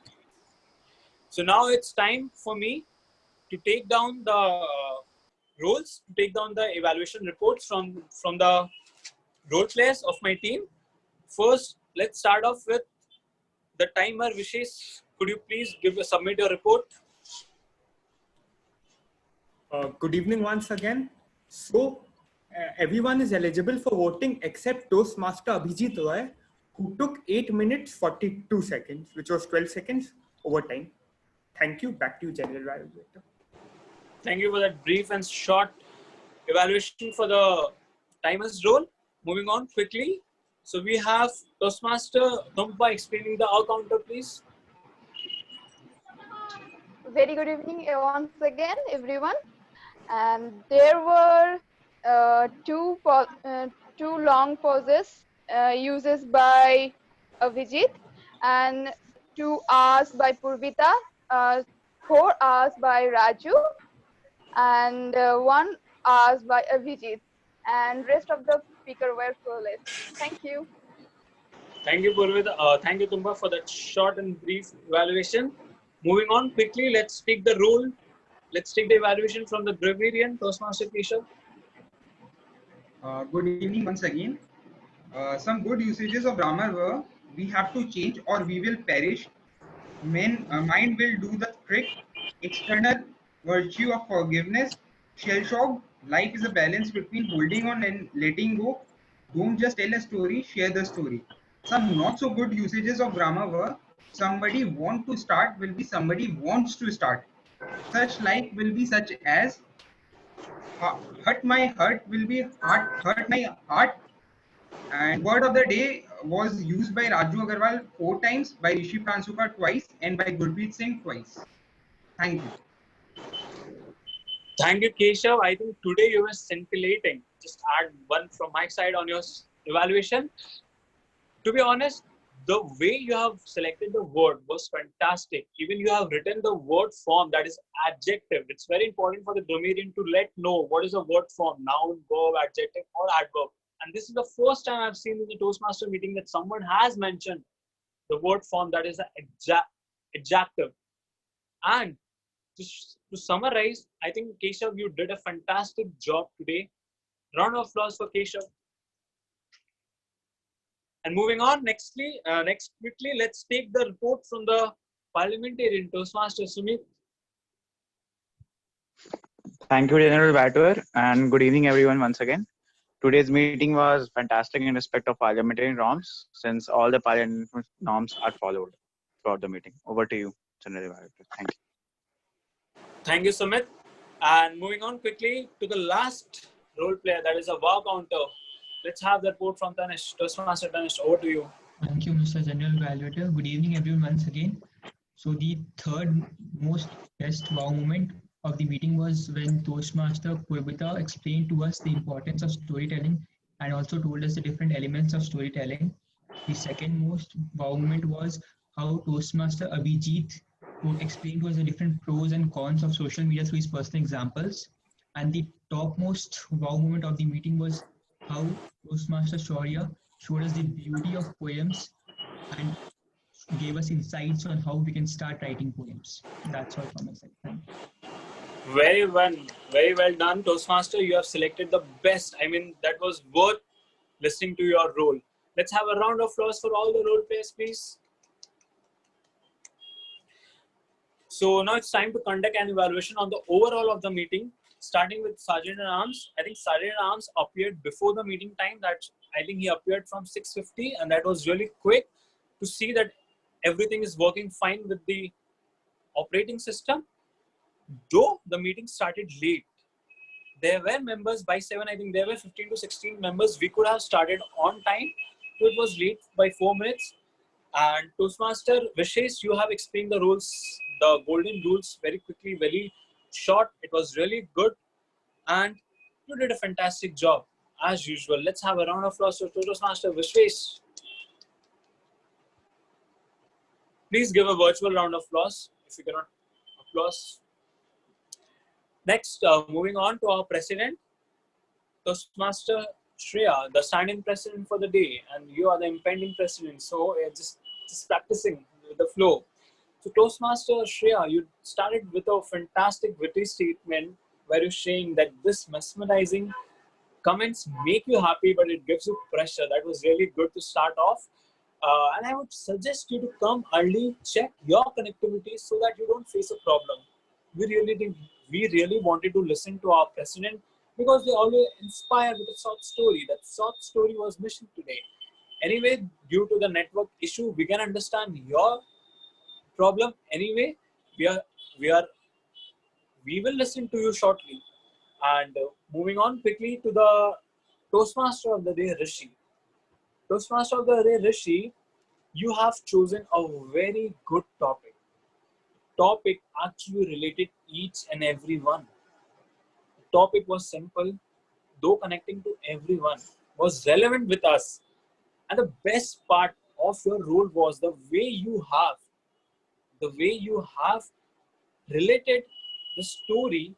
So now it's time for me to take down the roles, to take down the evaluation reports from the role players of my team. First, let's start off with the timer. Vishesh, could you please submit your report? Good evening once again. So, everyone is eligible for voting except Toastmaster Abhijit Roy, who took 8 minutes 42 seconds, which was 12 seconds over time. Thank you. Back to you, General Evaluator. Thank you for that brief and short evaluation for the timer's role. Moving on quickly So we have Toastmaster Tumpa explaining the our counter, please. Very good evening once again, everyone. And there were two long pauses uses by Vijit, and 2 hours by Purvita, 4 hours by Raju, and 1 hours by Vijit, and rest of the speaker were flawless. Thank you. Thank you, Purvita. Thank you, Tumpa, for that short and brief evaluation. Moving on quickly, let's take the rule. Let's take the evaluation from the Gregorian Toastmaster Keshav. Good evening once again. Some good usages of grammar were: we have to change or we will perish. Mind will do the trick. External virtue of forgiveness. Shell shock. Life is a balance between holding on and letting go. Don't just tell a story, share the story. Some not so good usages of grammar were: somebody want to start will be somebody wants to start. Such like will be such as hurt my heart will be hurt my heart. And word of the day was used by Raju Agarwal 4 times, by Rishi Pransuka twice, and by Gurpreet Singh twice. Thank you. Thank you, Keshav. I think today you were scintillating. Just add one from my side on your evaluation. To be honest, the way you have selected the word was fantastic. Even you have written the word form, that is adjective. It's very important for the grammarian to let know what is a word form: noun, verb, adjective, or adverb. And this is the first time I've seen in the Toastmaster meeting that someone has mentioned the word form, that is an adjective. And to summarize, I think Keshav, you did a fantastic job today. Round of applause for Keshav. And moving on, next quickly, let's take the report from the parliamentarian Toastmaster Sumit. Thank you, General Batwer, and good evening, everyone, once again. Today's meeting was fantastic in respect of parliamentary norms, since all the parliamentary norms are followed throughout the meeting. Over to you, General Batwer. Thank you. Thank you, Sumit. And moving on quickly to the last role player, that is a wow counter. Let's have the report from Tanish. Toastmaster Tanish, over to you. Thank you, Mr. General Evaluator. Good evening, everyone, once again. So the third most best wow moment of the meeting was when Toastmaster Purvita explained to us the importance of storytelling and also told us the different elements of storytelling. The second most wow moment was how Toastmaster Abhijit explained to us the different pros and cons of social media through his personal examples. And the topmost wow moment of the meeting was how Toastmaster Shaurya showed us the beauty of poems and gave us insights on how we can start writing poems. That's all from my side. Thank you. Very well done, Toastmaster. You have selected the best. I mean, that was worth listening to your role. Let's have a round of applause for all the role players, please. So now it's time to conduct an evaluation on the overall of the meeting, starting with Sergeant at Arms. I think Sergeant at Arms appeared before the meeting time. I think he appeared from 6:50, and that was really quick to see that everything is working fine with the operating system. Though the meeting started late, there were members by 7. I think there were 15 to 16 members. We could have started on time, so it was late by 4 minutes. And Toastmaster Vishesh, you have explained the rules, the golden rules, very quickly, very short. It was really good, and you did a fantastic job as usual. Let's have a round of applause for Toastmaster Vishesh. Please give a virtual round of applause if you cannot applause. Next, moving on to our president, Toastmaster Shreya, the stand-in president for the day, and you are the impending president. So just practicing with the flow. So Toastmaster Shreya, you started with a fantastic witty statement where you're saying that this mesmerizing comments make you happy, but it gives you pressure. That was really good to start off. And I would suggest you to come early, check your connectivity so that you don't face a problem. We really wanted to listen to our president because they always inspire with a short story. That short story was missing today. Anyway, due to the network issue, we can understand your problem. Anyway, we will listen to you shortly. And moving on quickly to the Toastmaster of the day, Rishi. Toastmaster of the day, Rishi, you have chosen a very good topic. Topic actually related each and every one. The topic was simple, though connecting to everyone, was relevant with us. And the best part of your role was the way you have related the story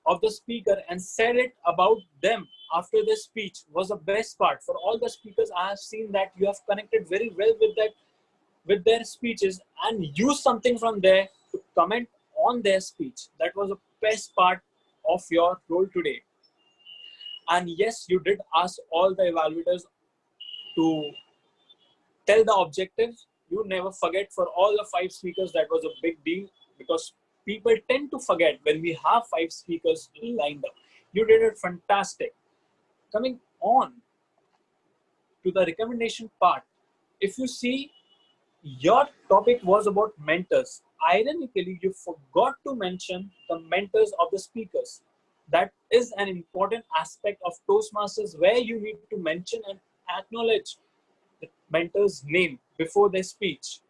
of the speaker and said it about them after the speech was the best part. For all the speakers, I have seen that you have connected very well with their speeches and used something from there to comment on their speech. That was the best part of your role today. And yes, you did ask all the evaluators to tell the objective. You never forget for all the 5 speakers. That was a big deal because people tend to forget when we have 5 speakers lined up. You did it fantastic. Coming on to the recommendation part, if you see, your topic was about mentors. Ironically, you forgot to mention the mentors of the speakers. That is an important aspect of Toastmasters where you need to mention and acknowledge the mentor's name before their speech.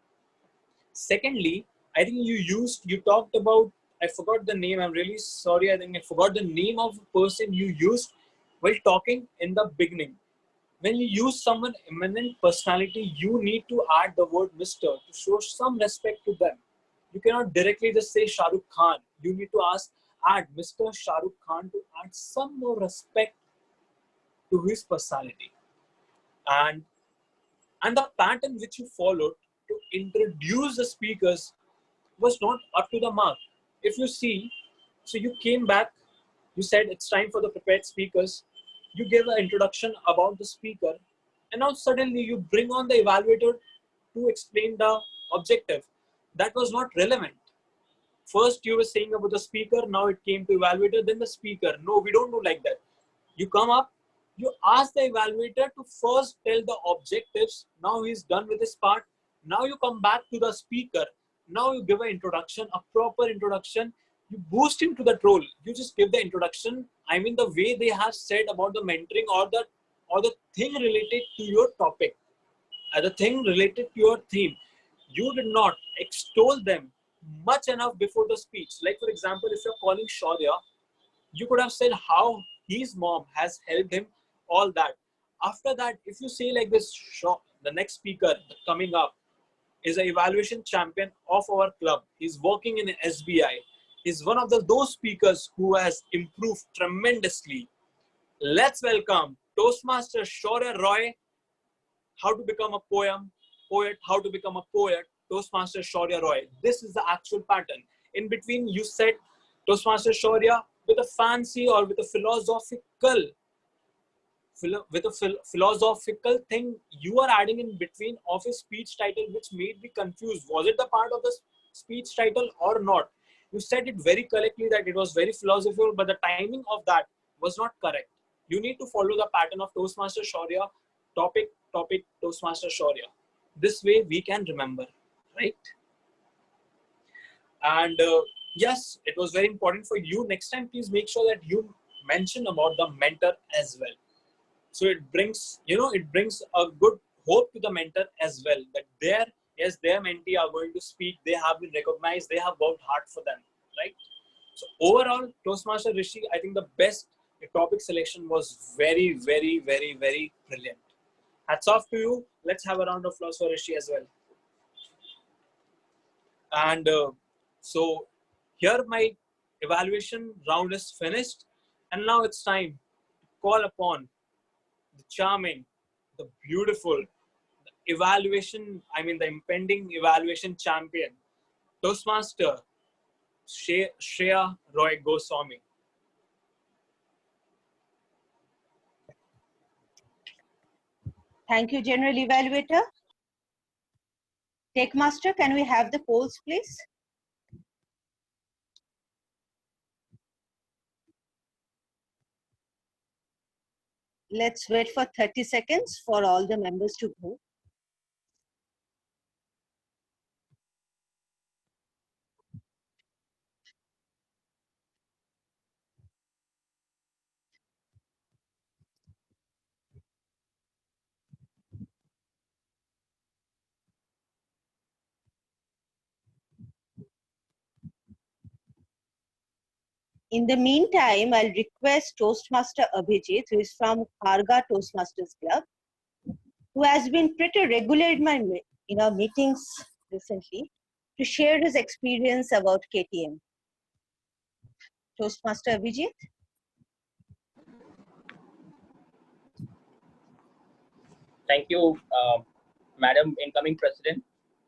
Secondly, I think you talked about, I forgot the name, I'm really sorry, I think I forgot the name of the person you used while talking in the beginning. When you use someone eminent personality, you need to add the word Mr. to show some respect to them. You cannot directly just say Shah Rukh Khan. You need to add Mr. Shah Rukh Khan to add some more respect to his personality. And the pattern which you followed to introduce the speakers was not up to the mark. If you see, so you came back, you said it's time for the prepared speakers, you gave an introduction about the speaker, and now suddenly you bring on the evaluator to explain the objective. That was not relevant. First you were saying about the speaker, now it came to evaluator, then the speaker. No, we don't do like that. You come up, you ask the evaluator to first tell the objectives. Now he's done with his part. Now you come back to the speaker. Now you give an introduction, a proper introduction. You boost him to that role. You just give the introduction. I mean the way they have said about the mentoring or the thing related to your topic, the thing related to your theme. You did not extol them much enough before the speech. Like for example, if you're calling Shaurya, you could have said how his mom has helped him, all that. After that, if you say like this, the next speaker coming up is an evaluation champion of our club. He's working in SBI. He's one of those speakers who has improved tremendously. Let's welcome Toastmaster Shaurya Roy, how to become a poet, how to become a poet, Toastmaster Shaurya Roy. This is the actual pattern. In between, you said Toastmaster Shaurya with a fancy or with a philosophical thing you are adding in between of his speech title, which made me confused. Was it the part of the speech title or not? You said it very correctly that it was very philosophical, but the timing of that was not correct. You need to follow the pattern of Toastmaster Shaurya, topic, Toastmaster Shaurya. This way we can remember, right? And yes, it was very important for you. Next time, please make sure that you mention about the mentor as well. So it brings, it brings a good hope to the mentor as well, that their mentee are going to speak, they have been recognized, they have worked hard for them, right? So overall, Toastmaster Rishi, I think the best topic selection was very, very, very, very brilliant. Hats off to you. Let's have a round of applause for Rishi as well. And so here my evaluation round is finished. And now it's time to call upon the charming, the beautiful, the impending evaluation champion, Toastmaster Shreya Roy Goswami. Thank you, General Evaluator. Take Master, can we have the polls, please? Let's wait for 30 seconds for all the members to vote. In the meantime, I'll request Toastmaster Abhijit, who is from Kharga Toastmasters Club, who has been pretty regular in our meetings recently, to share his experience about KTM. Toastmaster Abhijit? Thank you, Madam Incoming President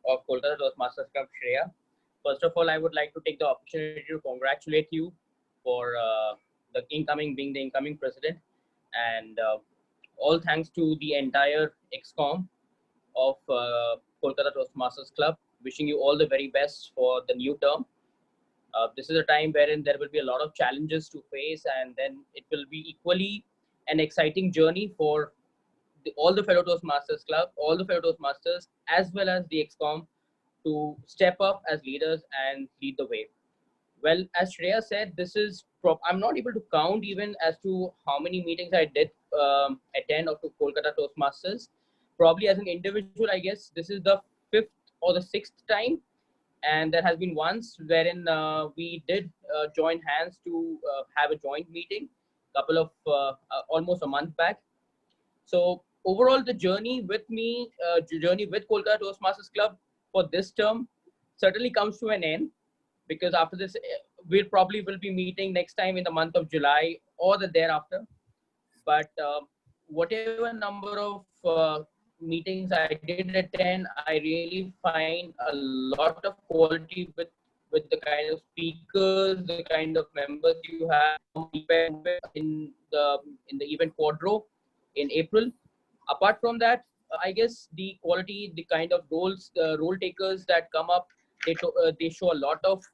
of Kolkata Toastmasters Club, Shreya. First of all, I would like to take the opportunity to congratulate you for being the incoming president, and all thanks to the entire EXCOM of Kolkata Toastmasters Club. Wishing you all the very best for the new term. This is a time wherein there will be a lot of challenges to face, and then it will be equally an exciting journey for all the fellow Toastmasters Club, all the fellow Toastmasters, as well as the EXCOM to step up as leaders and lead the way. Well, as Shreya said, I'm not able to count even as to how many meetings I did attend of the Kolkata Toastmasters. Probably as an individual, I guess this is the 5th or the 6th time. And there has been once wherein we did join hands to have a joint meeting, couple of almost a month back. So overall, the journey with Kolkata Toastmasters Club for this term certainly comes to an end, because after this, we probably will be meeting next time in the month of July or the thereafter. But whatever number of meetings I did attend, I really find a lot of quality with the kind of speakers, the kind of members you have in the event quadro in April. Apart from that, I guess the quality, the kind of role takers that come up, they show a lot of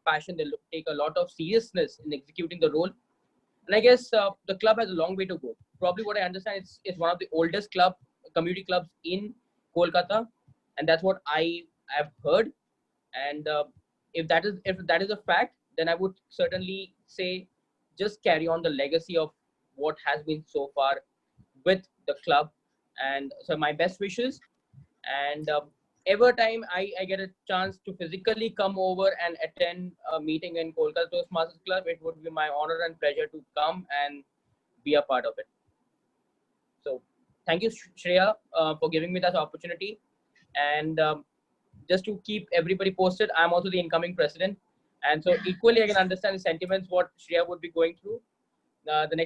passion. They take a lot of seriousness in executing the role. And I guess the club has a long way to go. Probably what I understand, it's one of the oldest community clubs in Kolkata, and that's what I have heard. And if that is a fact, then I would certainly say just carry on the legacy of what has been so far with the club. And so my best wishes. And every time I get a chance to physically come over and attend a meeting in Kolkata Toastmasters Club, it would be my honor and pleasure to come and be a part of it. So thank you, Shreya, for giving me that opportunity. And just to keep everybody posted, I'm also the incoming president. And so equally, I can understand the sentiments what Shreya would be going through the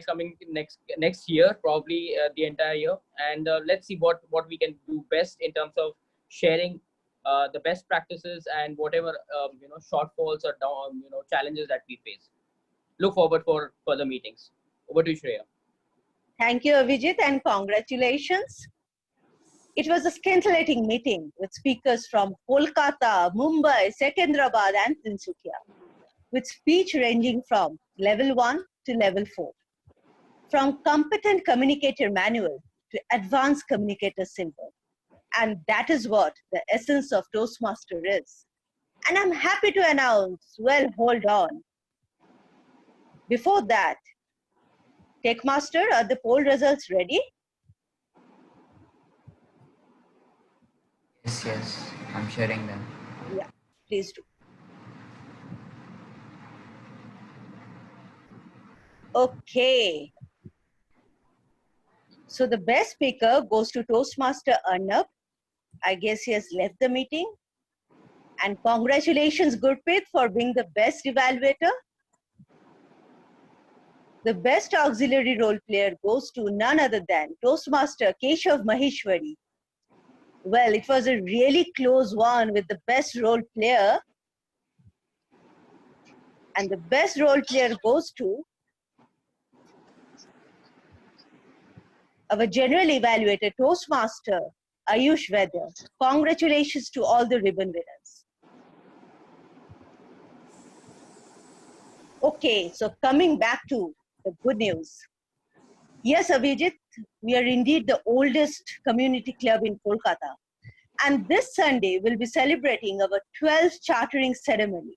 next year, probably the entire year. And let's see what we can do best in terms of sharing the best practices and whatever shortfalls or challenges that we face. Look forward for further meetings. Over to you, Shreya. Thank you, Abhijit, and congratulations. It was a scintillating meeting with speakers from Kolkata, Mumbai, Secunderabad, and Tinsukia, with speech ranging from level 1 to level 4, from competent communicator manual to advanced communicator symbol. And that is what the essence of Toastmaster is. And I'm happy to announce, well, hold on. Before that, Toastmaster, are the poll results ready? Yes, I'm sharing them. Yeah, please do. Okay. So the best speaker goes to Toastmaster Arnab. I guess he has left the meeting. And congratulations, Gurpreet, for being the best evaluator. The best auxiliary role player goes to none other than Toastmaster Keshav Maheshwari. Well, it was a really close one with the best role player. And the best role player goes to our general evaluator, Toastmaster Ayush Vedya. Congratulations to all the ribbon winners. Okay, so coming back to the good news. Yes, Abhijit, we are indeed the oldest community club in Kolkata. And this Sunday, we'll be celebrating our 12th chartering ceremony.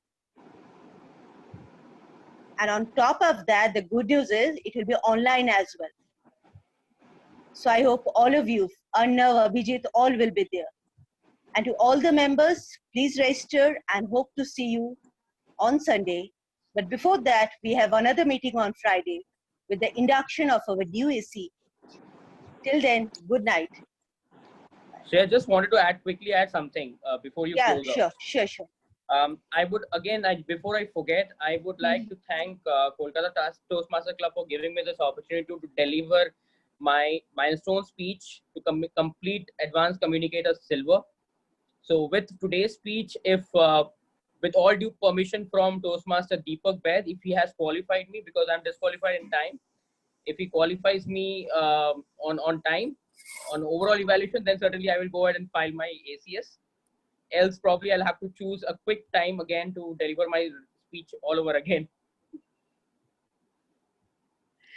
And on top of that, the good news is it will be online as well. So I hope all of you, Arnav, Abhijit, all will be there. And to all the members, please register and hope to see you on Sunday But before that, we have another meeting on Friday with the induction of our new AC. Till then, good night. So I just wanted to quickly add something before you Yeah, close sure, out. sure. I would again, before I forget, I would like to thank Kolkata Toastmaster Club for giving me this opportunity to deliver my milestone speech to complete Advanced Communicator Silver. So with today's speech, if with all due permission from Toastmaster Deepak Baid, if he has qualified me, because I'm disqualified in time, if he qualifies me on time, on overall evaluation, then certainly I will go ahead and file my ACS. Else probably I'll have to choose a quick time again to deliver my speech all over again.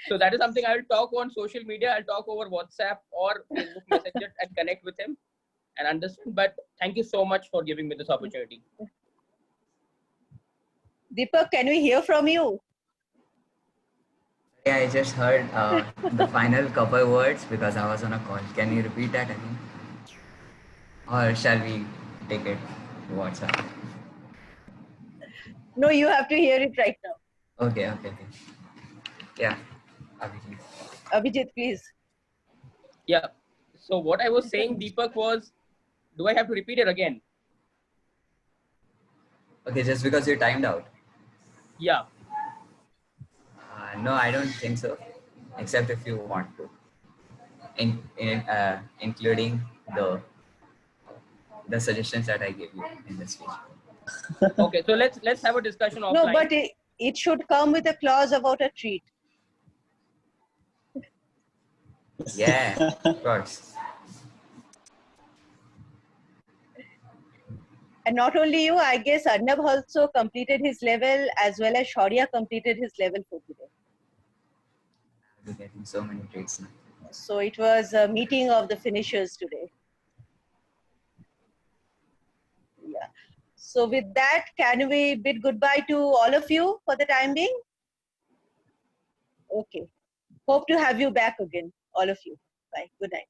So that is something I will talk on social media. I'll talk over WhatsApp or Facebook Messenger and connect with him and understand. But thank you so much for giving me this opportunity. Deepak, can we hear from you? Yeah, I just heard the final couple words because I was on a call. Can you repeat that again? Or shall we take it to WhatsApp? No, you have to hear it right now. Okay. Yeah, Abhijit, please. Yeah. So what I was saying, Deepak, was, do I have to repeat it again? Okay, just because you're timed out. Yeah. No, I don't think so. Except if you want to, including the suggestions that I gave you in this speech. Okay, so let's have a discussion offline. No, but it should come with a clause about a treat. Yeah, of course. And not only you, I guess Arnab also completed his level as well as Shaurya completed his level for today. You're getting so many traits now. So it was a meeting of the finishers today. Yeah. So with that, can we bid goodbye to all of you for the time being? Okay. Hope to have you back again, all of you. Bye. Good night.